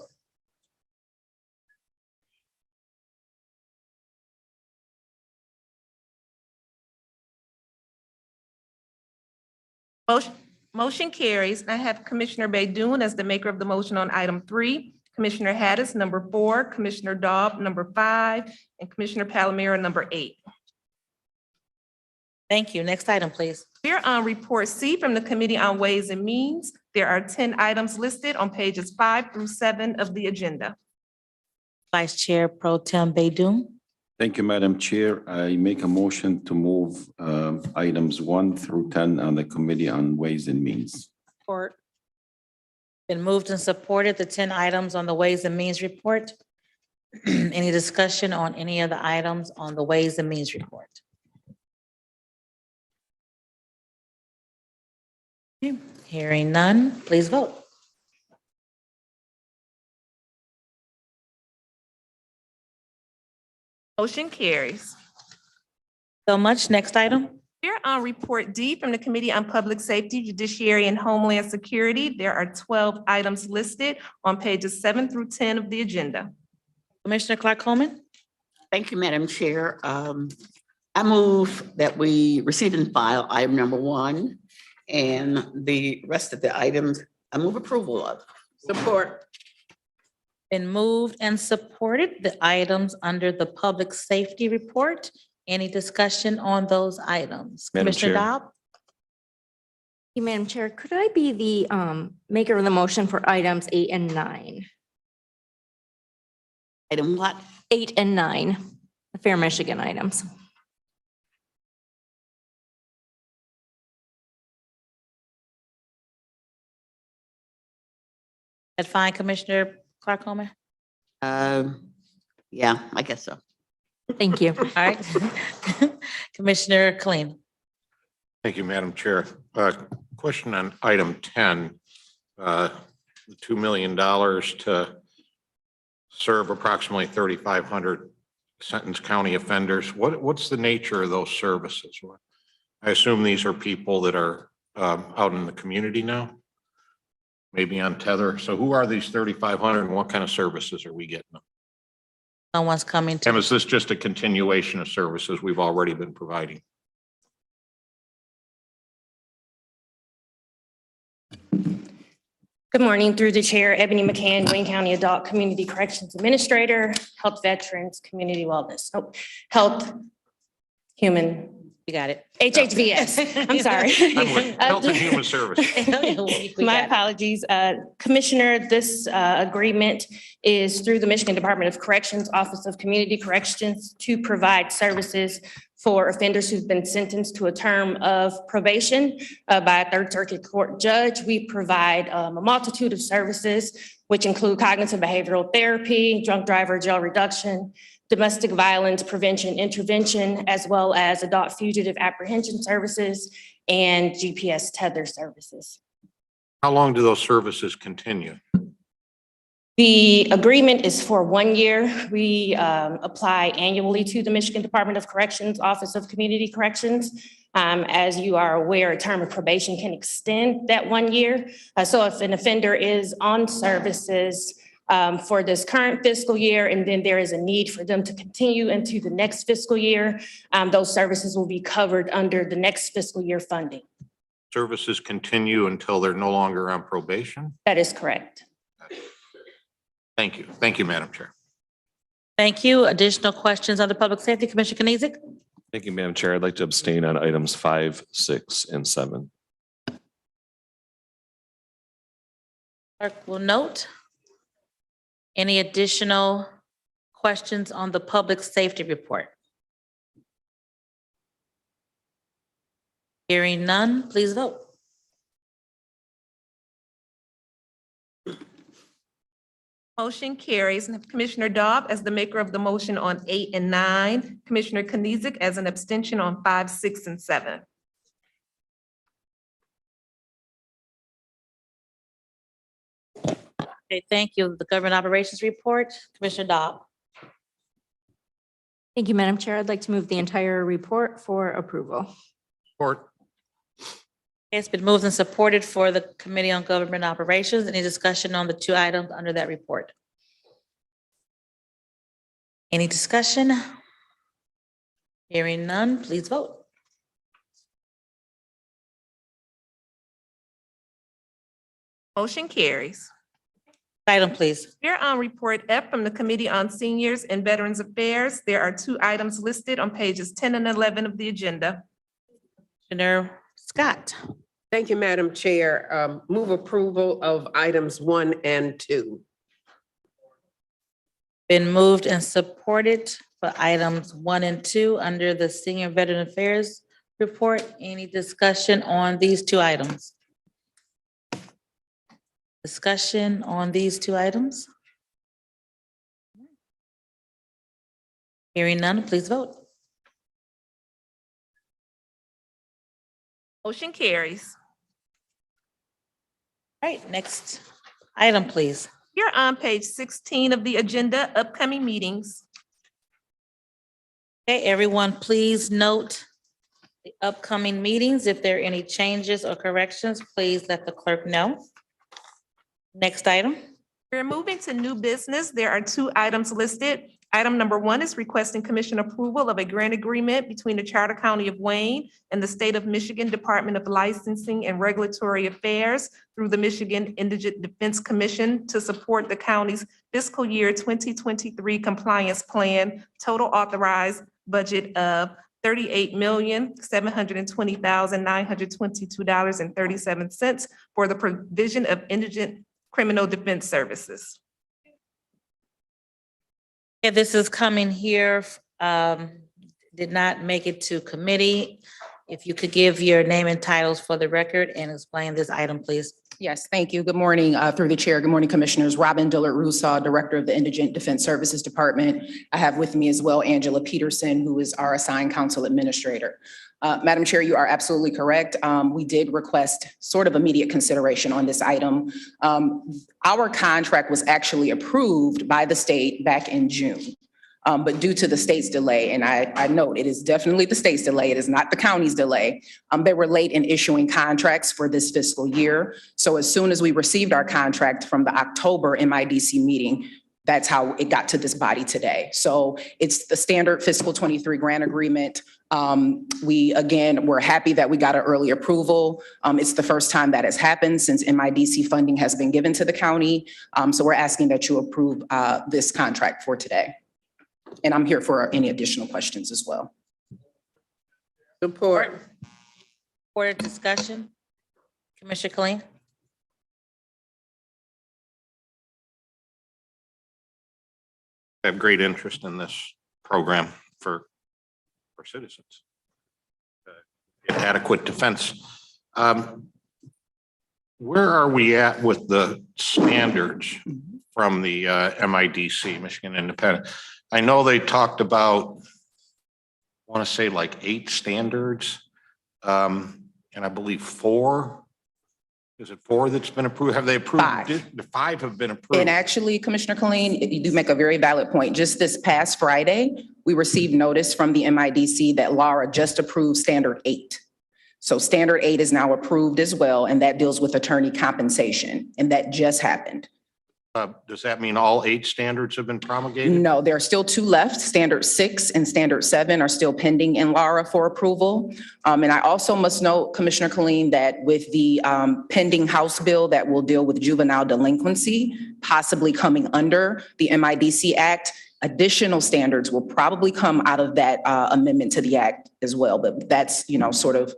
[SPEAKER 3] Motion carries. I have Commissioner Baydun as the maker of the motion on item 3, Commissioner Hattis, number 4, Commissioner Daub, number 5, and Commissioner Palomero, number 8.
[SPEAKER 2] Thank you. Next item, please.
[SPEAKER 3] We're on report C from the Committee on Ways and Means. There are 10 items listed on pages 5 through 7 of the agenda.
[SPEAKER 2] Vice Chair Pro Tem Baydun.
[SPEAKER 7] Thank you, Madam Chair. I make a motion to move items 1 through 10 on the Committee on Ways and Means.
[SPEAKER 2] Support. Been moved and supported, the 10 items on the Ways and Means report. Any discussion on any of the items on the Ways and Means report? Okay, hearing none, please vote.
[SPEAKER 3] Motion carries.
[SPEAKER 2] So much. Next item.
[SPEAKER 3] We're on report D from the Committee on Public Safety, Judiciary, and Homeland Security. There are 12 items listed on pages 7 through 10 of the agenda.
[SPEAKER 2] Commissioner Clark Coleman.
[SPEAKER 21] Thank you, Madam Chair. I move that we receive and file item number 1 and the rest of the items, I move approval of. Support.
[SPEAKER 2] Been moved and supported, the items under the public safety report. Any discussion on those items?
[SPEAKER 5] Madam
[SPEAKER 2] Commissioner
[SPEAKER 5] Chair.
[SPEAKER 2] Dobb?
[SPEAKER 1] Madam Chair, could I be the maker of the motion for items 8 and 9?
[SPEAKER 21] Item what?
[SPEAKER 1] 8 and 9, the Fair Michigan items.
[SPEAKER 2] That fine, Commissioner Clark Homer?
[SPEAKER 21] Yeah, I guess so.
[SPEAKER 1] Thank you.
[SPEAKER 2] All right. Commissioner Kleen.
[SPEAKER 14] Thank you, Madam Chair. Question on item 10, the $2 million to serve approximately 3,500 Sentence County offenders. What's the nature of those services? I assume these are people that are out in the community now, maybe on tether. So who are these 3,500 and what kind of services are we getting them?
[SPEAKER 2] No one's coming to.
[SPEAKER 14] And is this just a continuation of services we've already been providing?
[SPEAKER 1] Good morning, through the chair, Ebony McCann, Wayne County Adult Community Corrections Administrator, Health Veterans, Community Wellness, Health, Human.
[SPEAKER 2] You got it.
[SPEAKER 1] HHVS, I'm sorry.
[SPEAKER 14] Health and Human Services.
[SPEAKER 1] My apologies. Commissioner, this agreement is through the Michigan Department of Corrections, Office of Community Corrections to provide services for offenders who've been sentenced to a term of probation by a Third Circuit Court judge. We provide a multitude of services, which include cognitive behavioral therapy, drunk driver jail reduction, domestic violence prevention intervention, as well as adult fugitive apprehension services and GPS tether services.
[SPEAKER 14] How long do those services continue?
[SPEAKER 1] The agreement is for 1 year. We apply annually to the Michigan Department of Corrections, Office of Community Corrections. As you are aware, a term of probation can extend that 1 year. So if an offender is on services for this current fiscal year, and then there is a need for them to continue into the next fiscal year, those services will be covered under the next fiscal year funding.
[SPEAKER 14] Services continue until they're no longer on probation?
[SPEAKER 1] That is correct.
[SPEAKER 14] Thank you. Thank you, Madam Chair.
[SPEAKER 2] Thank you. Additional questions on the public safety, Commissioner Knizik?
[SPEAKER 5] Thank you, Madam Chair. I'd like to abstain on items 5, 6, and 7.
[SPEAKER 2] Clerk will note. Any additional questions on the public safety report? Hearing none, please vote.
[SPEAKER 3] Motion carries. And Commissioner Dobb as the maker of the motion on 8 and 9, Commissioner Knizik as an abstention on 5, 6, and 7.
[SPEAKER 2] Okay, thank you. The government operations report, Commissioner Dobb.
[SPEAKER 1] Thank you, Madam Chair. I'd like to move the entire report for approval.
[SPEAKER 14] Support.
[SPEAKER 2] It's been moved and supported for the Committee on Government Operations. Any discussion on the 2 items under that report? Any discussion? Hearing none, please vote.
[SPEAKER 3] Motion carries.
[SPEAKER 2] Item, please.
[SPEAKER 3] Here on Report F from the Committee on Seniors and Veterans Affairs, there are 2 items listed on pages 10 and 11 of the agenda.
[SPEAKER 2] Commissioner Scott.
[SPEAKER 11] Thank you, Madam Chair. Move approval of items 1 and 2.
[SPEAKER 2] Been moved and supported for items 1 and 2 under the Senior Veteran Affairs report. Any discussion on these 2 items? Discussion on these 2 items? Hearing none, please vote.
[SPEAKER 3] Motion carries.
[SPEAKER 2] All right, next item, please.
[SPEAKER 3] Here on page 16 of the agenda, upcoming meetings.
[SPEAKER 2] Okay, everyone, please note the upcoming meetings. If there are any changes or corrections, please let the clerk know. Next item.
[SPEAKER 3] We're moving to new business. There are 2 items listed. Item number 1 is requesting commission approval of a grant agreement between the Charter County of Wayne and the State of Michigan Department of Licensing and Regulatory Affairs through the Michigan Indigent Defense Commission to support the county's fiscal year 2023 compliance plan, total authorized budget of $38,720,922.37 for the provision of indigent criminal defense services.
[SPEAKER 2] Okay, this is coming here, did not make it to committee. If you could give your name and titles for the record and explain this item, please.
[SPEAKER 4] Yes, thank you. Good morning, through the chair. Good morning, Commissioners. Robin Dillard Rousseau, Director of the Indigent Defense Services Department. I have with me as well Angela Peterson, who is our assigned council administrator. Madam Chair, you are absolutely correct. We did request sort of immediate consideration on this item. Our contract was actually approved by the state back in June. But due to the state's delay, and I note it is definitely the state's delay, it is not the county's delay. They were late in issuing contracts for this fiscal year. So as soon as we received our contract from the October MIDC meeting, that's how it got to this body today. So it's the standard fiscal 23 grant agreement. We're happy that we got an early approval. It's the first time that has happened since MIDC funding has been given to the county. So we're asking that you approve this contract for today. And I'm here for any additional questions as well.
[SPEAKER 2] Support. Board of discussion. Commissioner Kling.
[SPEAKER 14] I have great interest in this program for citizens. Adequate defense. Where are we at with the standards from the MIDC, Michigan Independent? I know they talked about, I want to say like 8 standards, and I believe 4. Is it 4 that's been approved? Have they approved?
[SPEAKER 4] 5.
[SPEAKER 14] The 5 have been approved.
[SPEAKER 4] And actually, Commissioner Colleen, you do make a very valid point. Just this past Friday, we received notice from the MIDC that Laura just approved Standard 8. So Standard 8 is now approved as well, and that deals with attorney compensation, and that just happened.
[SPEAKER 14] Does that mean all 8 standards have been promulgated?
[SPEAKER 4] No, there are still 2 left. Standard 6 and Standard 7 are still pending in Laura for approval. And I also must note, Commissioner Colleen, that with the pending House bill that will deal with juvenile delinquency, possibly coming under the MIDC Act, additional standards will probably come out of that amendment to the act as well. But that's, sort of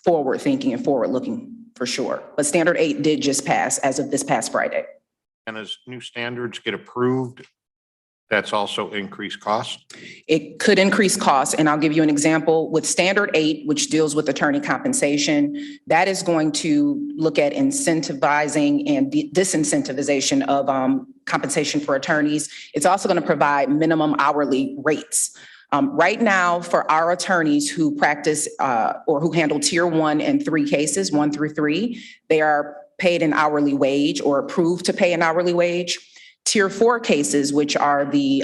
[SPEAKER 4] forward thinking and forward looking for sure. But Standard 8 did just pass as of this past Friday.
[SPEAKER 14] And as new standards get approved, that's also increased cost?
[SPEAKER 4] It could increase costs, and I'll give you an example. With Standard 8, which deals with attorney compensation, that is going to look at incentivizing and disincentivization of compensation for attorneys. It's also going to provide minimum hourly rates. Right now, for our attorneys who practice or who handle Tier 1 and 3 cases, 1 through 3, they are paid an hourly wage or approved to pay an hourly wage. Tier 4 cases, which are the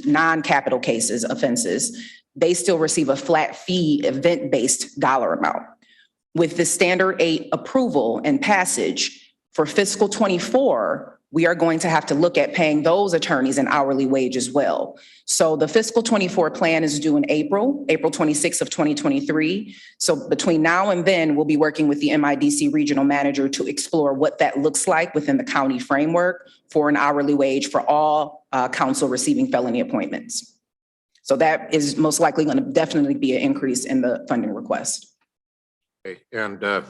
[SPEAKER 4] non-capital cases, offenses, they still receive a flat fee event-based dollar amount. With the Standard 8 approval and passage for fiscal 24, we are going to have to look at paying those attorneys an hourly wage as well. So the fiscal 24 plan is due in April 26th of 2023. So between now and then, we'll be working with the MIDC regional manager to explore what that looks like within the county framework for an hourly wage for all counsel receiving felony appointments. So that is most likely going to definitely be an increase in the funding request.
[SPEAKER 14] Okay, and a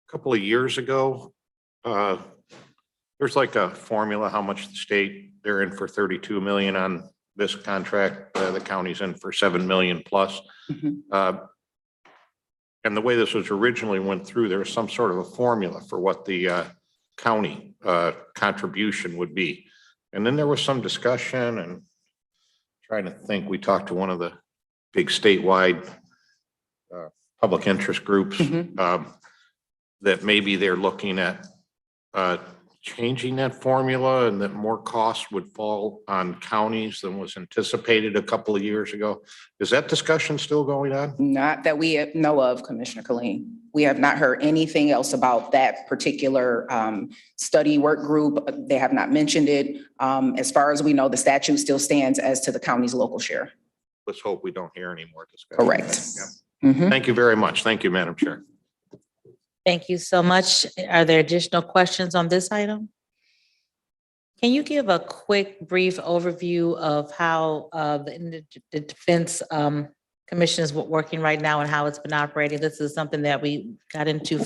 [SPEAKER 14] couple of years ago, there's like a formula, how much the state, they're in for 32 million on this contract, the county's in for 7 million plus. And the way this was originally went through, there was some sort of a formula for what the county contribution would be. And then there was some discussion and trying to think, we talked to one of the big statewide public interest groups that maybe they're looking at changing that formula and that more costs would fall on counties than was anticipated a couple of years ago. Is that discussion still going on?
[SPEAKER 4] Not that we know of, Commissioner Colleen. We have not heard anything else about that particular study work group. They have not mentioned it. As far as we know, the statute still stands as to the county's local share.
[SPEAKER 14] Let's hope we don't hear any more discussion.
[SPEAKER 4] Correct.
[SPEAKER 14] Yeah. Thank you very much. Thank you, Madam Chair.
[SPEAKER 2] Thank you so much. Are there additional questions on this item? Can you give a quick, brief overview of how the defense commission is working right now and how it's been operating. This is something that we got into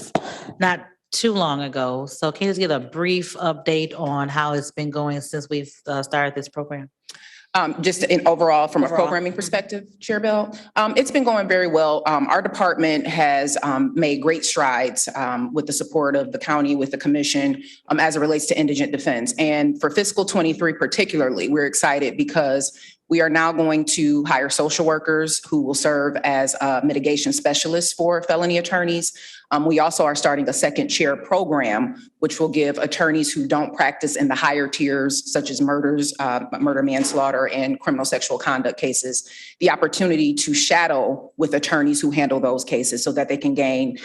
[SPEAKER 2] not too long ago. So can you just give a brief update on how it's been going since we've started this program?
[SPEAKER 4] Just in overall, from a
[SPEAKER 2] Overall.
[SPEAKER 4] programming perspective, Chair Bell, it's been going very well. Our department has made great strides with the support of the county, with the commission, as it relates to indigent defense. And for fiscal 23 particularly, we're excited because we are now going to hire social workers who will serve as mitigation specialists for felony attorneys. We also are starting a second chair program, which will give attorneys who don't practice in the higher tiers, such as murders, murder, manslaughter, and criminal sexual conduct cases, the opportunity to shadow with attorneys who handle those cases so that they can gain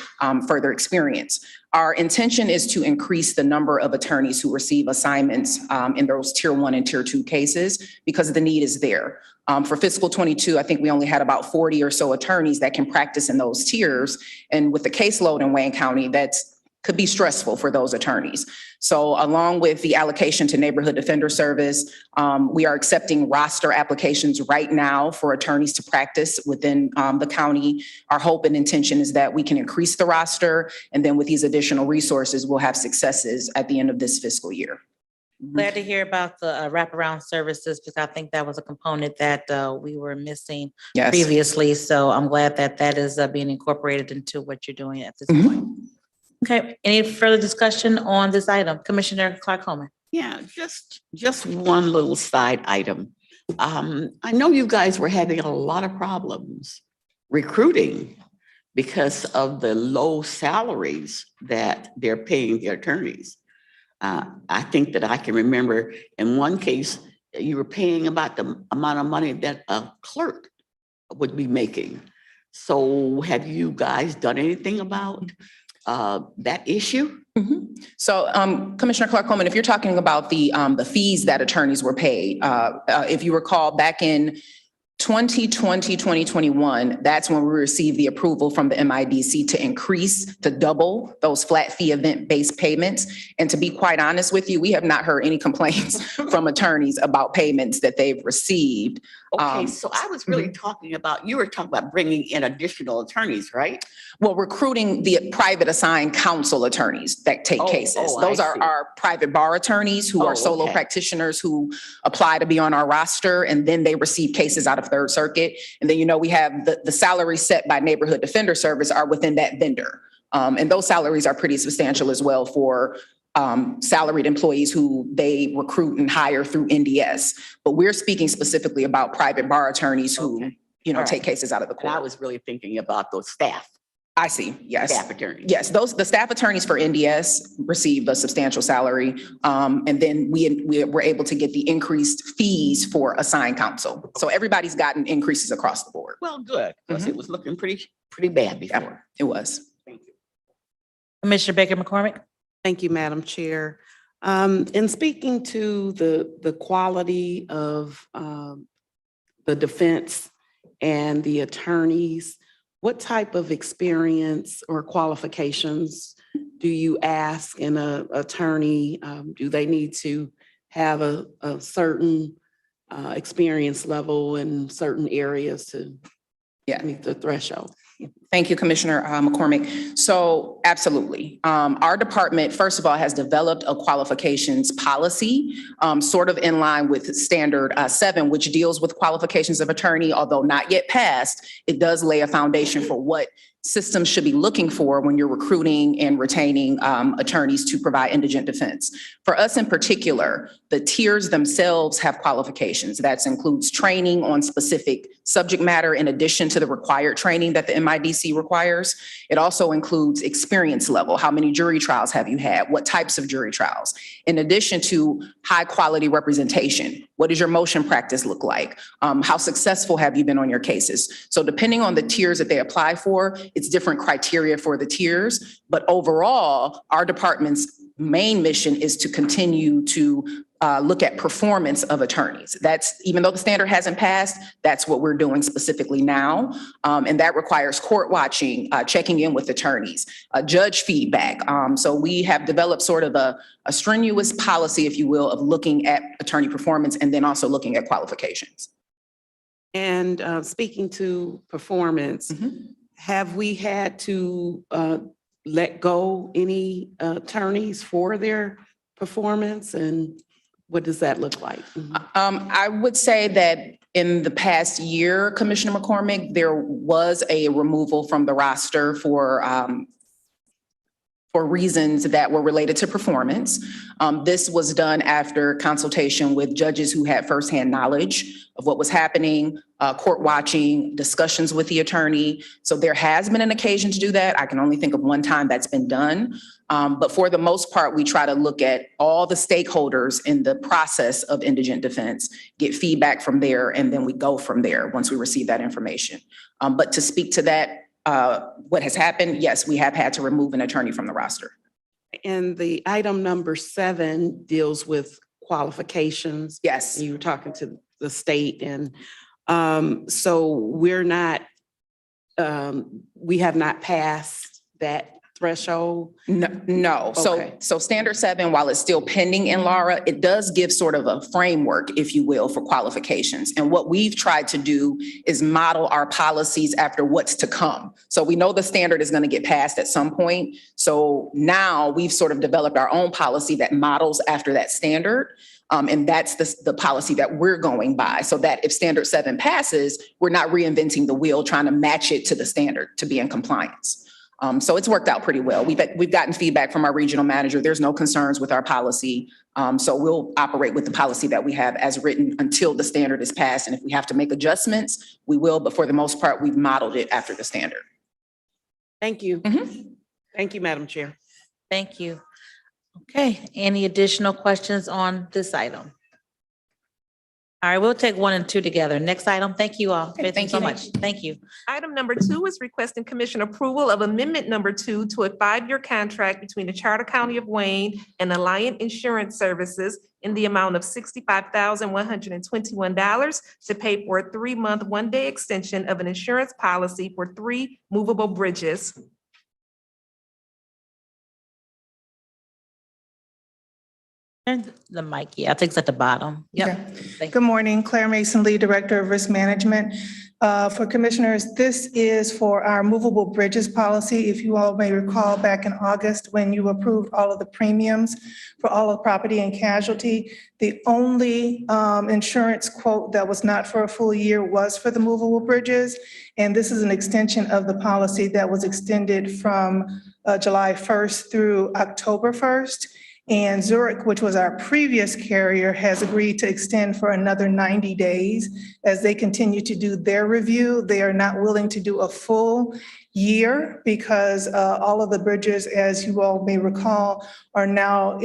[SPEAKER 4] further experience. Our intention is to increase the number of attorneys who receive assignments in those tier 1 and tier 2 cases because the need is there. For fiscal 22, I think we only had about 40 or so attorneys that can practice in those tiers. And with the caseload in Wayne County, could be stressful for those attorneys. So along with the allocation to Neighborhood Defender Service, we are accepting roster applications right now for attorneys to practice within the county. Our hope and intention is that we can increase the roster, and then with these additional resources, we'll have successes at the end of this fiscal year.
[SPEAKER 2] Glad to hear about the wraparound services because I think that was a component that we were missing
[SPEAKER 4] Yes.
[SPEAKER 2] previously. So I'm glad that that is being incorporated into what you're doing at this point. Okay, any further discussion on this item? Commissioner Clark-Holman.
[SPEAKER 21] Yeah, just one little side item. I know you guys were having a lot of problems recruiting because of the low salaries that they're paying the attorneys. I think that I can remember in one case, you were paying about the amount of money that a clerk would be making. So have you guys done anything about that issue?
[SPEAKER 4] So, Commissioner Clark-Holman, if you're talking about the fees that attorneys were paid, if you recall back in 2020, 2021, that's when we received the approval from the MIDC to double those flat fee event-based payments. And to be quite honest with you, we have not heard any complaints from attorneys about payments that they've received.
[SPEAKER 21] Okay, so I was really talking about, you were talking about bringing in additional attorneys, right?
[SPEAKER 4] Well, recruiting the private assigned counsel attorneys that take cases. Those are our private bar attorneys who are solo practitioners who apply to be on our roster, and then they receive cases out of Third Circuit. And then, we have the salaries set by Neighborhood Defender Service are within that vendor. And those salaries are pretty substantial as well for salaried employees who they recruit and hire through NDS. But we're speaking specifically about private bar attorneys who, take cases out of the court.
[SPEAKER 21] And I was really thinking about those staff.
[SPEAKER 4] I see. Yes.
[SPEAKER 21] Staff attorneys.
[SPEAKER 4] Yes, the staff attorneys for NDS receive a substantial salary. And then we were able to get the increased fees for assigned counsel. So everybody's gotten increases across the board.
[SPEAKER 21] Well, good, because it was looking pretty bad before.
[SPEAKER 4] Yeah, it was.
[SPEAKER 2] Commissioner Baker McCormick.
[SPEAKER 11] Thank you, Madam Chair. In speaking to the quality of the defense and the attorneys, what type of experience or qualifications do you ask in an attorney? Do they need to have a certain experience level in certain areas to meet the threshold?
[SPEAKER 4] Thank you, Commissioner McCormick. So absolutely. Our department, first of all, has developed a qualifications policy, sort of in line with Standard 7, which deals with qualifications of attorney, although not yet passed. It does lay a foundation for what systems should be looking for when you're recruiting and retaining attorneys to provide indigent defense. For us in particular, the tiers themselves have qualifications. That includes training on specific subject matter in addition to the required training that the MIDC requires. It also includes experience level. How many jury trials have you had? What types of jury trials? In addition to high quality representation. What does your motion practice look like? How successful have you been on your cases? So depending on the tiers that they apply for, it's different criteria for the tiers. But overall, our department's main mission is to continue to look at performance of attorneys. That's, even though the standard hasn't passed, that's what we're doing specifically now. And that requires court watching, checking in with attorneys, judge feedback. So we have developed sort of a strenuous policy, if you will, of looking at attorney performance and then also looking at qualifications.
[SPEAKER 11] And speaking to performance, have we had to let go any attorneys for their performance? And what does that look like?
[SPEAKER 4] I would say that in the past year, Commissioner McCormick, there was a removal from the roster for reasons that were related to performance. This was done after consultation with judges who had firsthand knowledge of what was happening, court watching, discussions with the attorney. So there has been an occasion to do that. I can only think of one time that's been done. But for the most part, we try to look at all the stakeholders in the process of indigent defense, get feedback from there, and then we go from there once we receive that information. But to speak to that, what has happened, yes, we have had to remove an attorney from the roster.
[SPEAKER 11] And the item number 7 deals with qualifications.
[SPEAKER 4] Yes.
[SPEAKER 11] You were talking to the state, and so we're not, we have not passed that threshold?
[SPEAKER 4] No.
[SPEAKER 11] Okay.
[SPEAKER 4] So standard 7, while it's still pending in Laura, it does give sort of a framework, if you will, for qualifications. And what we've tried to do is model our policies after what's to come. So we know the standard is going to get passed at some point. So now we've sort of developed our own policy that models after that standard. And that's the policy that we're going by, so that if standard 7 passes, we're not reinventing the wheel, trying to match it to the standard to be in compliance. So it's worked out pretty well. We've gotten feedback from our regional manager. There's no concerns with our policy. So we'll operate with the policy that we have as written until the standard is passed. And if we have to make adjustments, we will. But for the most part, we've modeled it after the standard.
[SPEAKER 11] Thank you. Thank you, Madam Chair.
[SPEAKER 2] Thank you. Okay, any additional questions on this item? All right, we'll take 1 and 2 together. Next item. Thank you all. Thank you so much. Thank you.
[SPEAKER 3] Item number 2 is requesting commission approval of amendment number 2 to a 5-year contract between the Charter County of Wayne and Alliant Insurance Services in the amount of $65,121 to pay for a 3-month, 1-day extension of an insurance policy for 3 movable bridges.
[SPEAKER 2] Turn the mic, yeah, I think it's at the bottom. Yep.
[SPEAKER 15] Good morning, Claire Mason Lee, Director of Risk Management. For commissioners, this is for our movable bridges policy. If you all may recall back in August when you approved all of the premiums for all of property and casualty, the only insurance quote that was not for a full year was for the movable bridges. And this is an extension of the policy that was extended from July 1st through October 1st. And Zurich, which was our previous carrier, has agreed to extend for another 90 days as they continue to do their review. They are not willing to do a full year because all of the bridges, as you all may recall, are now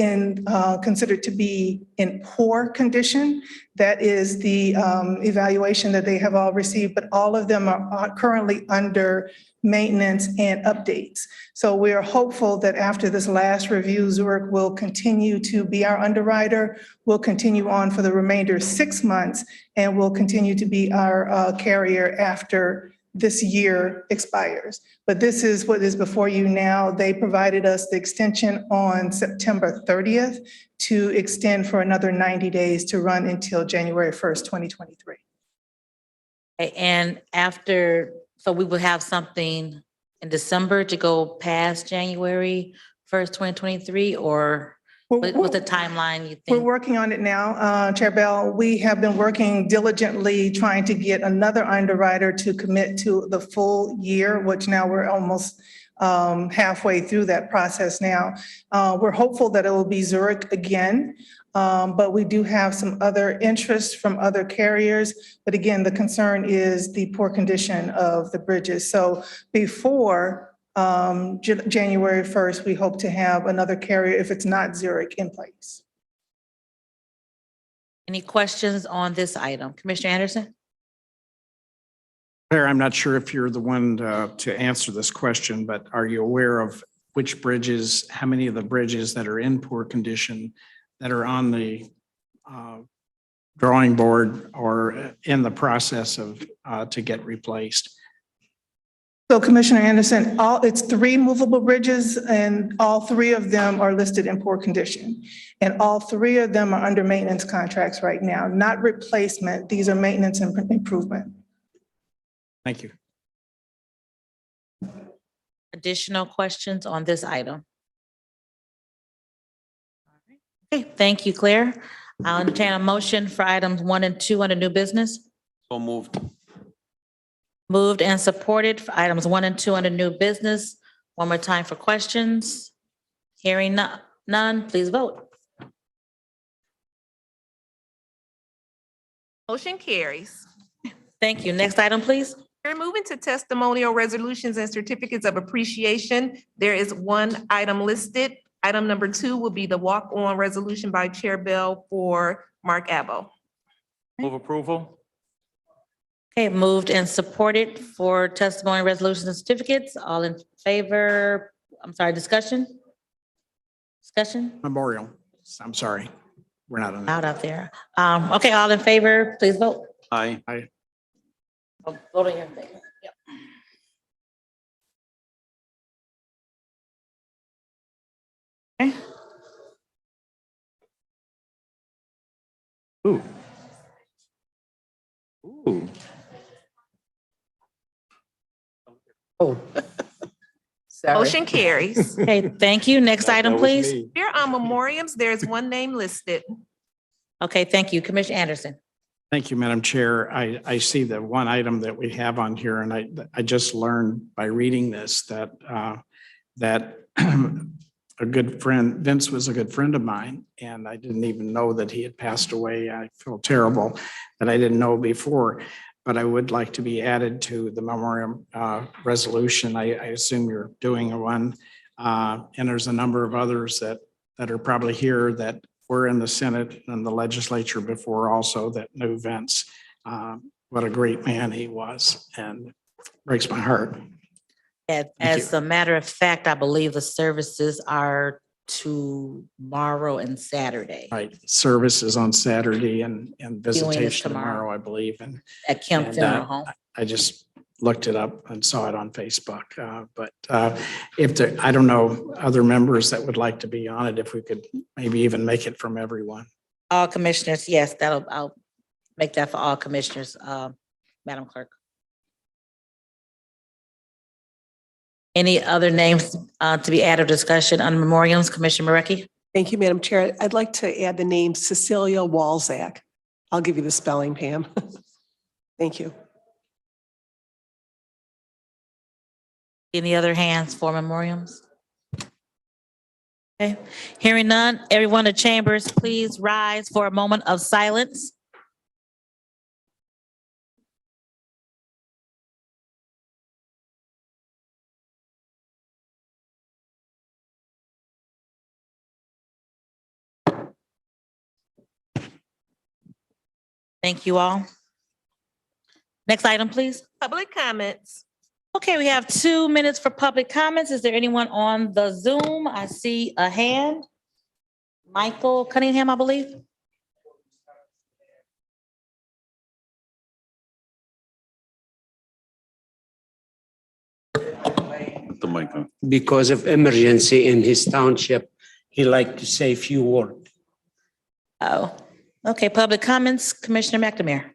[SPEAKER 15] considered to be in poor condition. That is the evaluation that they have all received, but all of them are currently under maintenance and updates. So we are hopeful that after this last review, Zurich will continue to be our underwriter, will continue on for the remainder 6 months, and will continue to be our carrier after this year expires. But this is what is before you now. They provided us the extension on September 30th to extend for another 90 days to run until January 1st, 2023.
[SPEAKER 2] And after, so we will have something in December to go past January 1st, 2023, or what's the timeline you
[SPEAKER 15] We're
[SPEAKER 2] think?
[SPEAKER 15] working on it now, Chair Bell. We have been working diligently trying to get another underwriter to commit to the full year, which now we're almost halfway through that process now. We're hopeful that it will be Zurich again, but we do have some other interests from other carriers. But again, the concern is the poor condition of the bridges. So before January 1st, we hope to have another carrier, if it's not Zurich, in place.
[SPEAKER 2] Any questions on this item? Commissioner Anderson?
[SPEAKER 19] Claire, I'm not sure if you're the one to answer this question, but are you aware of which bridges, how many of the bridges that are in poor condition that are on the drawing board or in the process of to get replaced?
[SPEAKER 15] So Commissioner Anderson, it's 3 movable bridges and all 3 of them are listed in poor condition. And all 3 of them are under maintenance contracts right now, not replacement. These are maintenance and improvement.
[SPEAKER 19] Thank you.
[SPEAKER 2] Additional questions on this item? Okay, thank you, Claire. I'll entertain a motion for items 1 and 2 under new business.
[SPEAKER 6] So moved.
[SPEAKER 2] Moved and supported for items 1 and 2 under new business. One more time for questions. Hearing none, please vote.
[SPEAKER 3] Motion carries.
[SPEAKER 2] Thank you. Next item, please.
[SPEAKER 3] We're moving to testimonial resolutions and certificates of appreciation. There is one item listed. Item number 2 will be the walk-on resolution by Chair Bell for Mark Abbo.
[SPEAKER 18] Move approval?
[SPEAKER 2] Okay, moved and supported for testimony, resolutions, and certificates. All in favor? I'm sorry, discussion? Discussion?
[SPEAKER 19] Memorial. I'm sorry. We're not on that.
[SPEAKER 2] Out out there. Okay, all in favor, please vote.
[SPEAKER 6] Aye.
[SPEAKER 19] Aye.
[SPEAKER 2] Vote on your favor. Yep. Okay.
[SPEAKER 6] Ooh. Ooh.
[SPEAKER 12] Oh.
[SPEAKER 3] Motion carries.
[SPEAKER 2] Okay, thank you. Next item, please.
[SPEAKER 3] Here on memoriams, there's one name listed.
[SPEAKER 2] Okay, thank you. Commissioner Anderson.
[SPEAKER 19] Thank you, Madam Chair. I see the one item that we have on here, and I just learned by reading this that a good friend, Vince was a good friend of mine, and I didn't even know that he had passed away. I feel terrible that I didn't know before, but I would like to be added to the memoriam resolution. I assume you're doing one, and there's a number of others that are probably here that were in the Senate and the legislature before also that knew Vince. What a great man he was, and breaks my heart.
[SPEAKER 2] As a matter of fact, I believe the services are tomorrow and Saturday.
[SPEAKER 19] Right, services on Saturday and visitation
[SPEAKER 2] tomorrow.
[SPEAKER 19] tomorrow, I believe, and
[SPEAKER 2] At Kemp
[SPEAKER 19] and,
[SPEAKER 2] Funeral Home.
[SPEAKER 19] I just looked it up and saw it on Facebook. But if there, I don't know, other members that would like to be on it, if we could maybe even make it from everyone.
[SPEAKER 2] All commissioners, yes, I'll make that for all commissioners, Madam Clerk. Any other names to be added to discussion on memoriams, Commissioner Marecki?
[SPEAKER 13] Thank you, Madam Chair. I'd like to add the name Cecilia Walzak. I'll give you the spelling, Pam. Thank you.
[SPEAKER 2] Any other hands for memoriams? Okay, hearing none, everyone in chambers, please rise for a moment of silence. Thank you all. Next item, please.
[SPEAKER 3] Public comments.
[SPEAKER 2] Okay, we have 2 minutes for public comments. Is there anyone on the Zoom? I see a hand. Michael Cunningham, I believe.
[SPEAKER 7] The mic on.
[SPEAKER 10] Because of emergency in his township, he like to say a few words.
[SPEAKER 2] Oh, okay, public comments, Commissioner McNamara.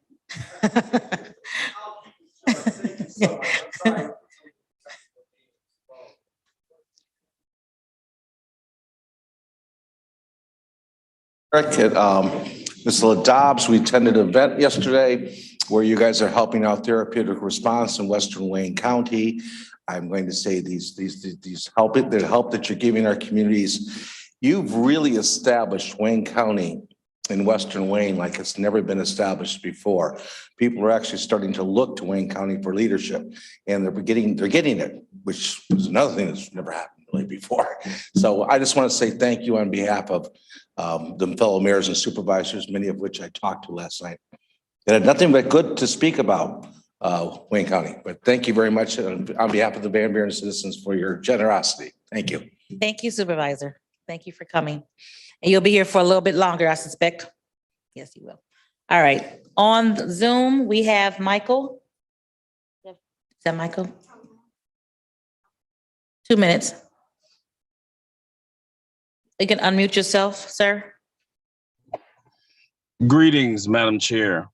[SPEAKER 22] Ms. Dobbs, we attended an event yesterday where you guys are helping out therapeutic response in Western Wayne County. I'm going to say these help that you're giving our communities. You've really established Wayne County in Western Wayne like it's never been established before. People are actually starting to look to Wayne County for leadership, and they're getting it, which is another thing that's never happened really before. So I just want to say thank you on behalf of the fellow mayors and supervisors, many of which I talked to last night. They had nothing but good to speak about Wayne County, but thank you very much on behalf of the Van Buren citizens for your generosity. Thank you.
[SPEAKER 2] Thank you, Supervisor. Thank you for coming. And you'll be here for a little bit longer, I suspect. Yes, you will. All right. On Zoom, we have Michael. Is that Michael? 2 minutes. You can unmute yourself, sir.
[SPEAKER 23] Greetings, Madam Chair.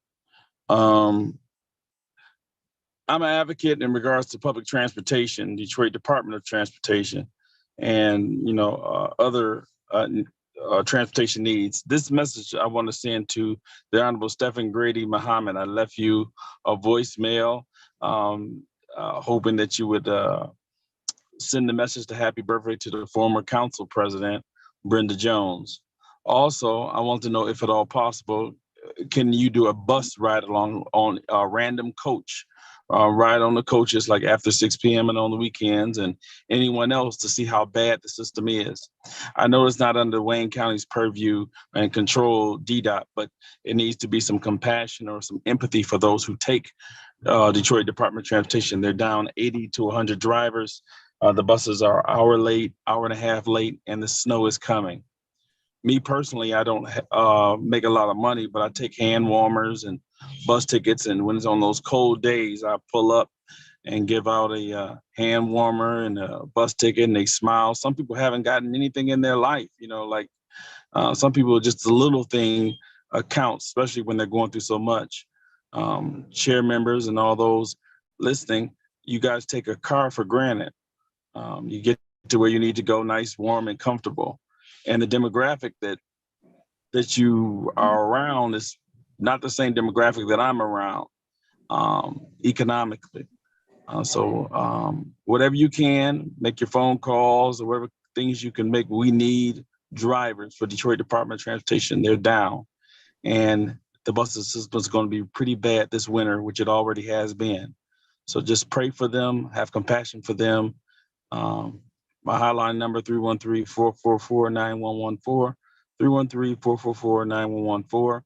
[SPEAKER 16] I'm an advocate in regards to public transportation, Detroit Department of Transportation, and, other transportation needs. This message I want to send to the Honorable Stephen Grady Muhammad. I left you a voicemail, hoping that you would send the message to happy birthday to the former council president, Brenda Jones. Also, I want to know if at all possible, can you do a bus ride along on a random coach? Ride on the coaches like after 6 p.m. and on the weekends, and anyone else to see how bad the system is. I know it's not under Wayne County's purview and control DDOT, but it needs to be some compassion or some empathy for those who take Detroit Department of Transportation. They're down 80 to 100 drivers. The buses are an hour late, hour and a half late, and the snow is coming. Me personally, I don't make a lot of money, but I take hand warmers and bus tickets. And when it's on those cold days, I pull up and give out a hand warmer and a bus ticket, and they smile. Some people haven't gotten anything in their life, some people, just a little thing counts, especially when they're going through so much. Chair members and all those listening, you guys take a car for granted. You get to where you need to go, nice, warm, and comfortable. And the demographic that you are around is not the same demographic that I'm around economically. So whatever you can, make your phone calls or whatever things you can make. We need drivers for Detroit Department of Transportation. They're down. And the bus system is going to be pretty bad this winter, which it already has been. So just pray for them, have compassion for them. My hotline number, 313-444-9114, 313-444-9114.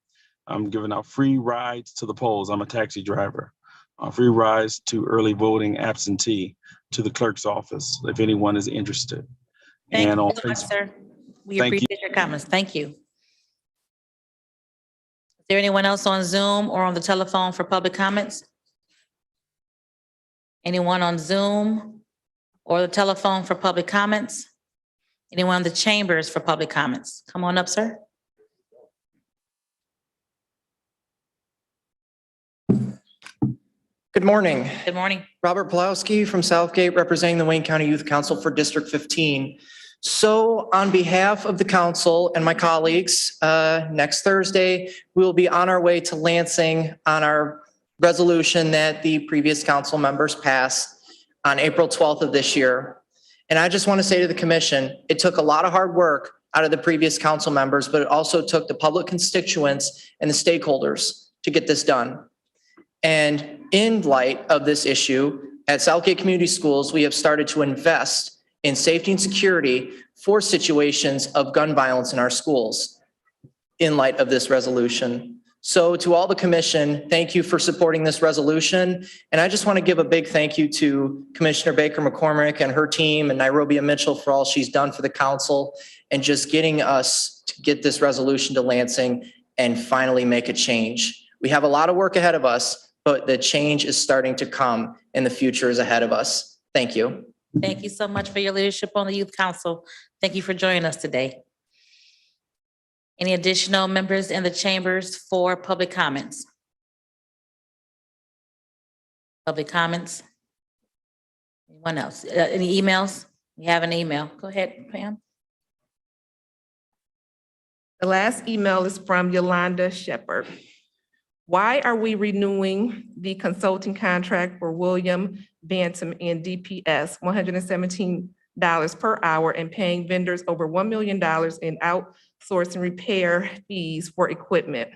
[SPEAKER 16] I'm giving out free rides to the polls. I'm a taxi driver. Free rides to early voting absentee to the clerk's office, if anyone is interested.
[SPEAKER 2] Thank
[SPEAKER 16] And
[SPEAKER 2] you
[SPEAKER 16] on
[SPEAKER 2] so much,
[SPEAKER 16] Facebook-
[SPEAKER 2] sir. We
[SPEAKER 16] Thank you.
[SPEAKER 2] appreciate your comments. Thank you. Is there anyone else on Zoom or on the telephone for public comments? Anyone on Zoom or the telephone for public comments? Anyone in the chambers for public comments? Come on up, sir.
[SPEAKER 17] Good morning.
[SPEAKER 2] Good morning.
[SPEAKER 17] Robert Pulowski from Southgate, representing the Wayne County Youth Council for District 15. So on behalf of the council and my colleagues, next Thursday, we will be on our way to Lansing on our resolution that the previous council members passed on April 12th of this year. And I just want to say to the commission, it took a lot of hard work out of the previous council members, but it also took the public constituents and the stakeholders to get this done. And in light of this issue, at Southgate Community Schools, we have started to invest in safety and security for situations of gun violence in our schools in light of this resolution. So to all the commission, thank you for supporting this resolution. And I just want to give a big thank you to Commissioner Baker McCormick and her team and Nairobi Mitchell for all she's done for the council and just getting us to get this resolution to Lansing and finally make a change. We have a lot of work ahead of us, but the change is starting to come and the future is ahead of us. Thank you.
[SPEAKER 2] Thank you so much for your leadership on the Youth Council. Thank you for joining us today. Any additional members in the chambers for public comments? Public comments? Anyone else? Any emails? We have an email. Go ahead, Pam.
[SPEAKER 3] The last email is from Yolanda Shepherd. Why are we renewing the consulting contract for William Bantam and DPS, $117 per hour, and paying vendors over $1 million in outsourcing repair fees for equipment?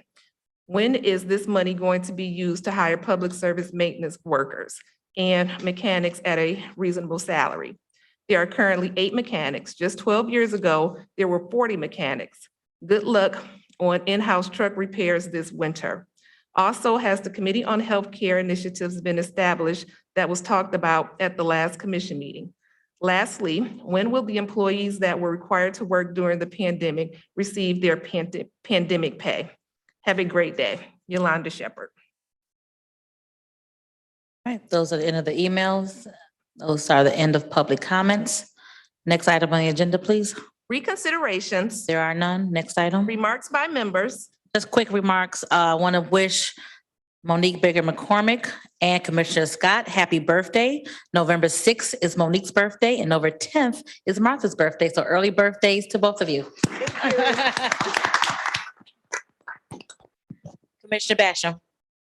[SPEAKER 3] When is this money going to be used to hire public service maintenance workers and mechanics at a reasonable salary? There are currently 8 mechanics. Just 12 years ago, there were 40 mechanics. Good luck on in-house truck repairs this winter. Also, has the Committee on Healthcare Initiatives been established that was talked about at the last commission meeting? Lastly, when will the employees that were required to work during the pandemic receive their pandemic pay? Have a great day. Yolanda Shepherd.
[SPEAKER 2] All right, those are the end of the emails. Those are the end of public comments. Next item on the agenda, please.
[SPEAKER 3] Reconsiderations.
[SPEAKER 2] There are none. Next item.
[SPEAKER 3] Remarks by members.
[SPEAKER 2] Just quick remarks. I want to wish Monique Baker McCormick and Commissioner Scott, happy birthday. November 6th is Monique's birthday and November 10th is Martha's birthday. So early birthdays to both of you. Commissioner Basham.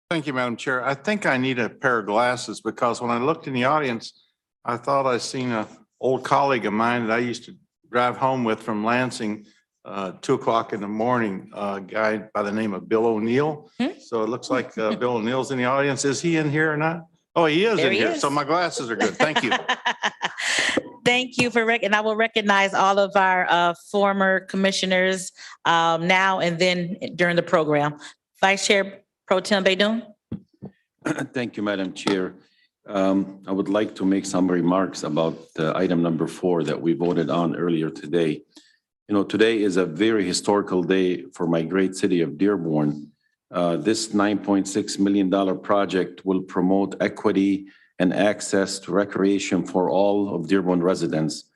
[SPEAKER 6] Thank you, Madam Chair. I think I need a pair of glasses because when I looked in the audience, I thought I seen an old colleague of mine that I used to drive home with from Lansing, 2 o'clock in the morning, a guy by the name of Bill O'Neill. So it looks like Bill O'Neill's in the audience. Is he in here or not? Oh, he is
[SPEAKER 2] There
[SPEAKER 6] in
[SPEAKER 2] he
[SPEAKER 6] here.
[SPEAKER 2] is.
[SPEAKER 6] So my glasses are good. Thank you.
[SPEAKER 2] Thank you and I will recognize all of our former commissioners now and then during the program. Vice Chair Pro Tem Baydun.
[SPEAKER 7] Thank you, Madam Chair. I would like to make some remarks about item number 4 that we voted on earlier today. You know, today is a very historical day for my great city of Dearborn. This $9.6 million project will promote equity and access to recreation for all of Dearborn residents.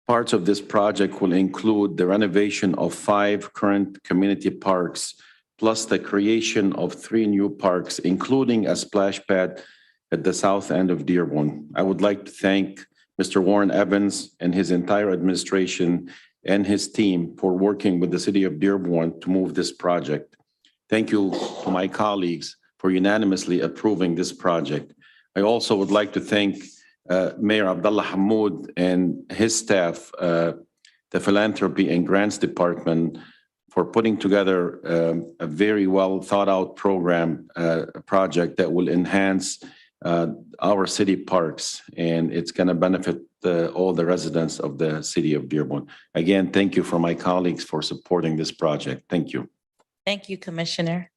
[SPEAKER 7] Parts of this project will include the renovation of 5 current community parks, plus the creation of 3 new parks, including a splash pad at the south end of Dearborn. I would like to thank Mr. Warren Evans and his entire administration and his team for working with the city of Dearborn to move this project. Thank you to my colleagues for unanimously approving this project. I also would like to thank Mayor Abdullah Hammoud and his staff, the Philanthropy and Grants Department, for putting together a very well thought out program, project that will enhance our city parks, and it's going to benefit all the residents of the city of Dearborn. Again, thank you for my colleagues for supporting this project. Thank you.
[SPEAKER 2] Thank you, Commissioner.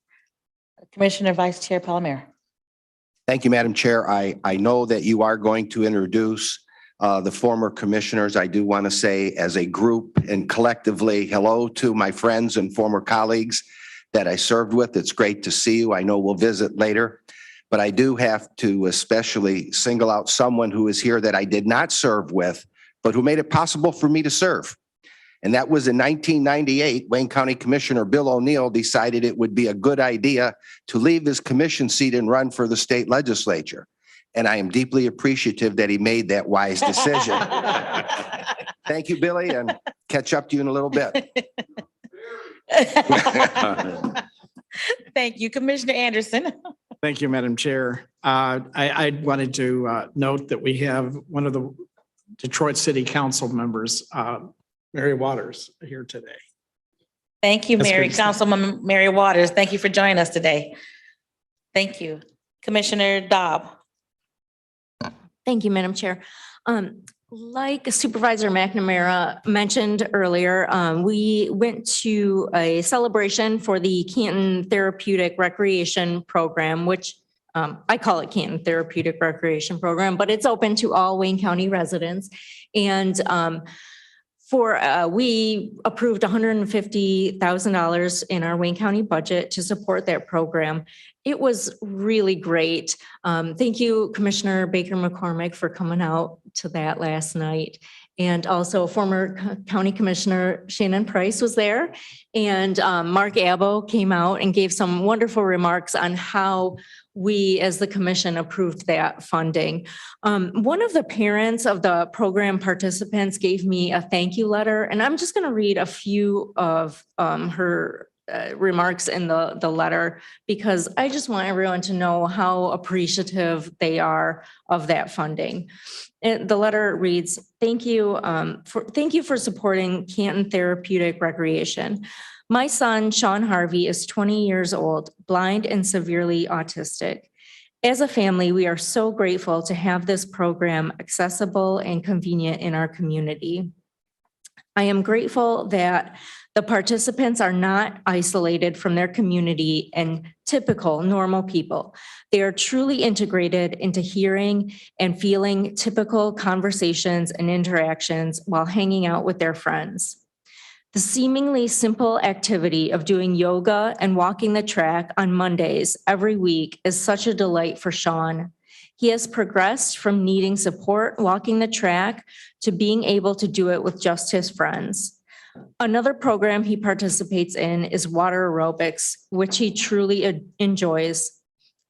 [SPEAKER 2] Commissioner Vice Chair Palomero.
[SPEAKER 8] Thank you, Madam Chair. I know that you are going to introduce the former commissioners. I do want to say as a group and collectively, hello to my friends and former colleagues that I served with. It's great to see you. I know we'll visit later, but I do have to especially single out someone who is here that I did not serve with, but who made it possible for me to serve. And that was in 1998, Wayne County Commissioner Bill O'Neill decided it would be a good idea to leave his commission seat and run for the state legislature. And I am deeply appreciative that he made that wise decision. Thank you, Billy, and catch up to you in a little bit.
[SPEAKER 2] Thank you, Commissioner Anderson.
[SPEAKER 19] Thank you, Madam Chair. I wanted to note that we have one of the Detroit City Council members, Mary Waters, here today.
[SPEAKER 2] Thank you,
[SPEAKER 19] That's
[SPEAKER 2] Mary,
[SPEAKER 19] good.
[SPEAKER 2] Councilwoman Mary Waters. Thank you for joining us today. Thank you. Commissioner Dobb.
[SPEAKER 9] Thank you, Madam Chair. Like Supervisor McNamara mentioned earlier, we went to a celebration for the Canton Therapeutic Recreation Program, which I call it Canton Therapeutic Recreation Program, but it's open to all Wayne County residents. And we approved $150,000 in our Wayne County budget to support that program. It was really great. Thank you, Commissioner Baker McCormick, for coming out to that last night. And also former County Commissioner Shannon Price was there. And Mark Abbo came out and gave some wonderful remarks on how we, as the commission, approved that funding. One of the parents of the program participants gave me a thank you letter, and I'm just going to read a few of her remarks in the letter, because I just want everyone to know how appreciative they are of that funding. And the letter reads, thank you for supporting Canton Therapeutic Recreation. My son, Sean Harvey, is 20 years old, blind and severely autistic. As a family, we are so grateful to have this program accessible and convenient in our community. I am grateful that the participants are not isolated from their community and typical normal people. They are truly integrated into hearing and feeling typical conversations and interactions while hanging out with their friends. The seemingly simple activity of doing yoga and walking the track on Mondays every week is such a delight for Sean. He has progressed from needing support walking the track to being able to do it with just his friends. Another program he participates in is water aerobics, which he truly enjoys.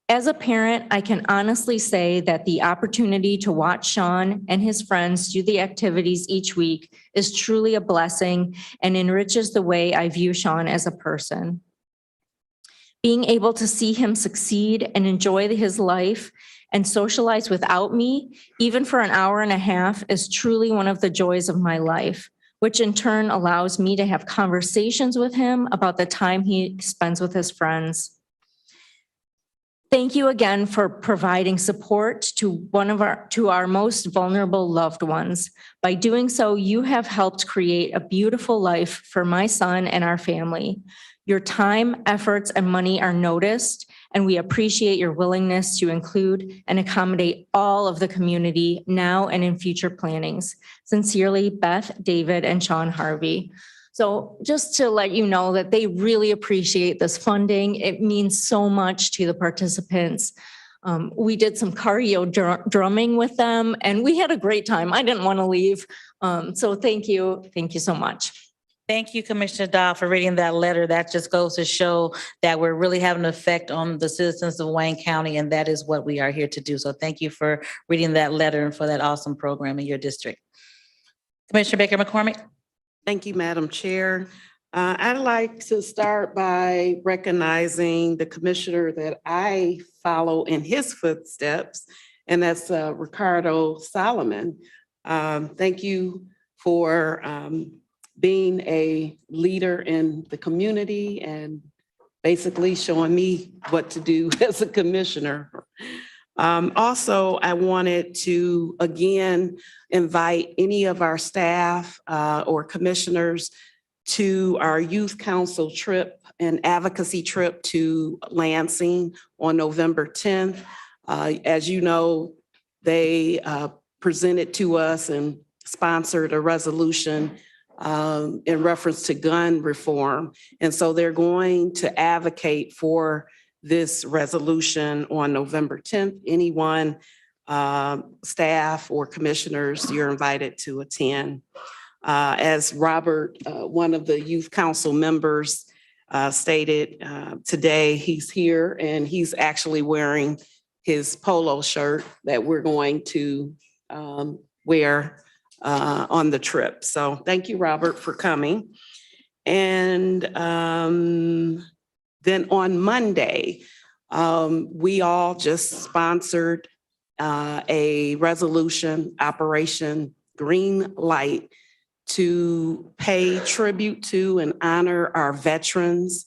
[SPEAKER 9] As a parent, I can honestly say that the opportunity to watch Sean and his friends do the activities each week is truly a blessing and enriches the way I view Sean as a person. Being able to see him succeed and enjoy his life and socialize without me, even for an hour and a half, is truly one of the joys of my life, which in turn allows me to have conversations with him about the time he spends with his friends. Thank you again for providing support to our most vulnerable loved ones. By doing so, you have helped create a beautiful life for my son and our family. Your time, efforts, and money are noticed, and we appreciate your willingness to include and accommodate all of the community now and in future plannings. Sincerely, Beth, David, and Sean Harvey. So just to let you know that they really appreciate this funding. It means so much to the participants. We did some cardio drumming with them and we had a great time. I didn't want to leave. So thank you. Thank you so much.
[SPEAKER 2] Thank you, Commissioner Dow, for reading that letter. That just goes to show that we're really having an effect on the citizens of Wayne County, and that is what we are here to do. So thank you for reading that letter and for that awesome program in your district. Commissioner Baker McCormick.
[SPEAKER 11] Thank you, Madam Chair. I'd like to start by recognizing the commissioner that I follow in his footsteps, and that's Ricardo Solomon. Thank you for being a leader in the community and basically showing me what to do as a commissioner. Also, I wanted to again invite any of our staff or commissioners to our youth council trip and advocacy trip to Lansing on November 10th. As you know, they presented to us and sponsored a resolution in reference to gun reform. And so they're going to advocate for this resolution on November 10th. Anyone, staff or commissioners, you're invited to attend. As Robert, one of the youth council members, stated today, he's here and he's actually wearing his polo shirt that we're going to wear on the trip. So thank you, Robert, for coming. And then on Monday, we all just sponsored a resolution, Operation Green Light, to pay tribute to and honor our veterans.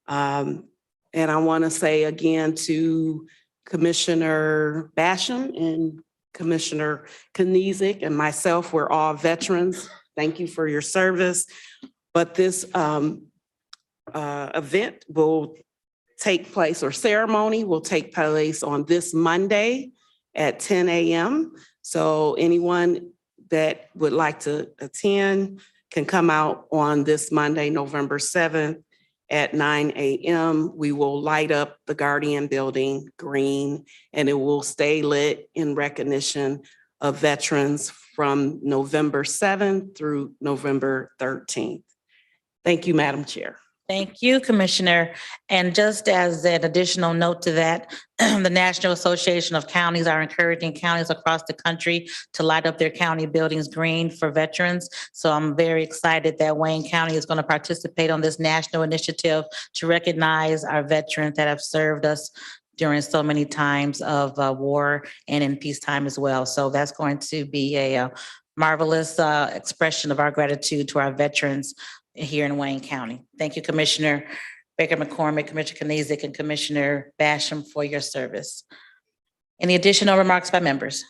[SPEAKER 11] And I want to say again to Commissioner Basham and Commissioner Kniezek and myself, we're all veterans. Thank you for your service. But this event will take place, or ceremony will take place on this Monday at 10 a.m. So anyone that would like to attend can come out on this Monday, November 7th at 9 a.m. We will light up the Guardian Building green, and it will stay lit in recognition of veterans from November 7th through November 13th. Thank you, Madam Chair.
[SPEAKER 2] Thank you, Commissioner. And just as an additional note to that, the National Association of Counties are encouraging counties across the country to light up their county buildings green for veterans. So I'm very excited that Wayne County is going to participate on this national initiative to recognize our veterans that have served us during so many times of war and in peacetime as well. So that's going to be a marvelous expression of our gratitude to our veterans here in Wayne County. Thank you, Commissioner Baker McCormick, Commissioner Kniezek, and Commissioner Basham for your service. Any additional remarks by members?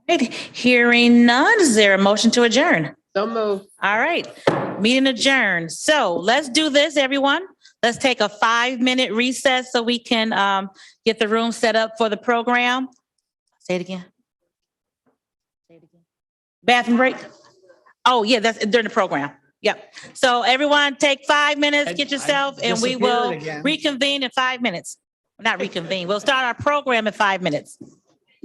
[SPEAKER 2] Okay. Hearing none, is there a motion to adjourn?
[SPEAKER 11] So moved.
[SPEAKER 2] All right, meeting adjourned. So let's do this, everyone. Let's take a 5-minute recess so we can get the room set up for the program. Say it again. Bathroom break? Oh, yeah, that's during the program. Yep. So everyone take 5 minutes, get yourself, and we will reconvene in 5 minutes. Not reconvene. We'll start our program in 5 minutes.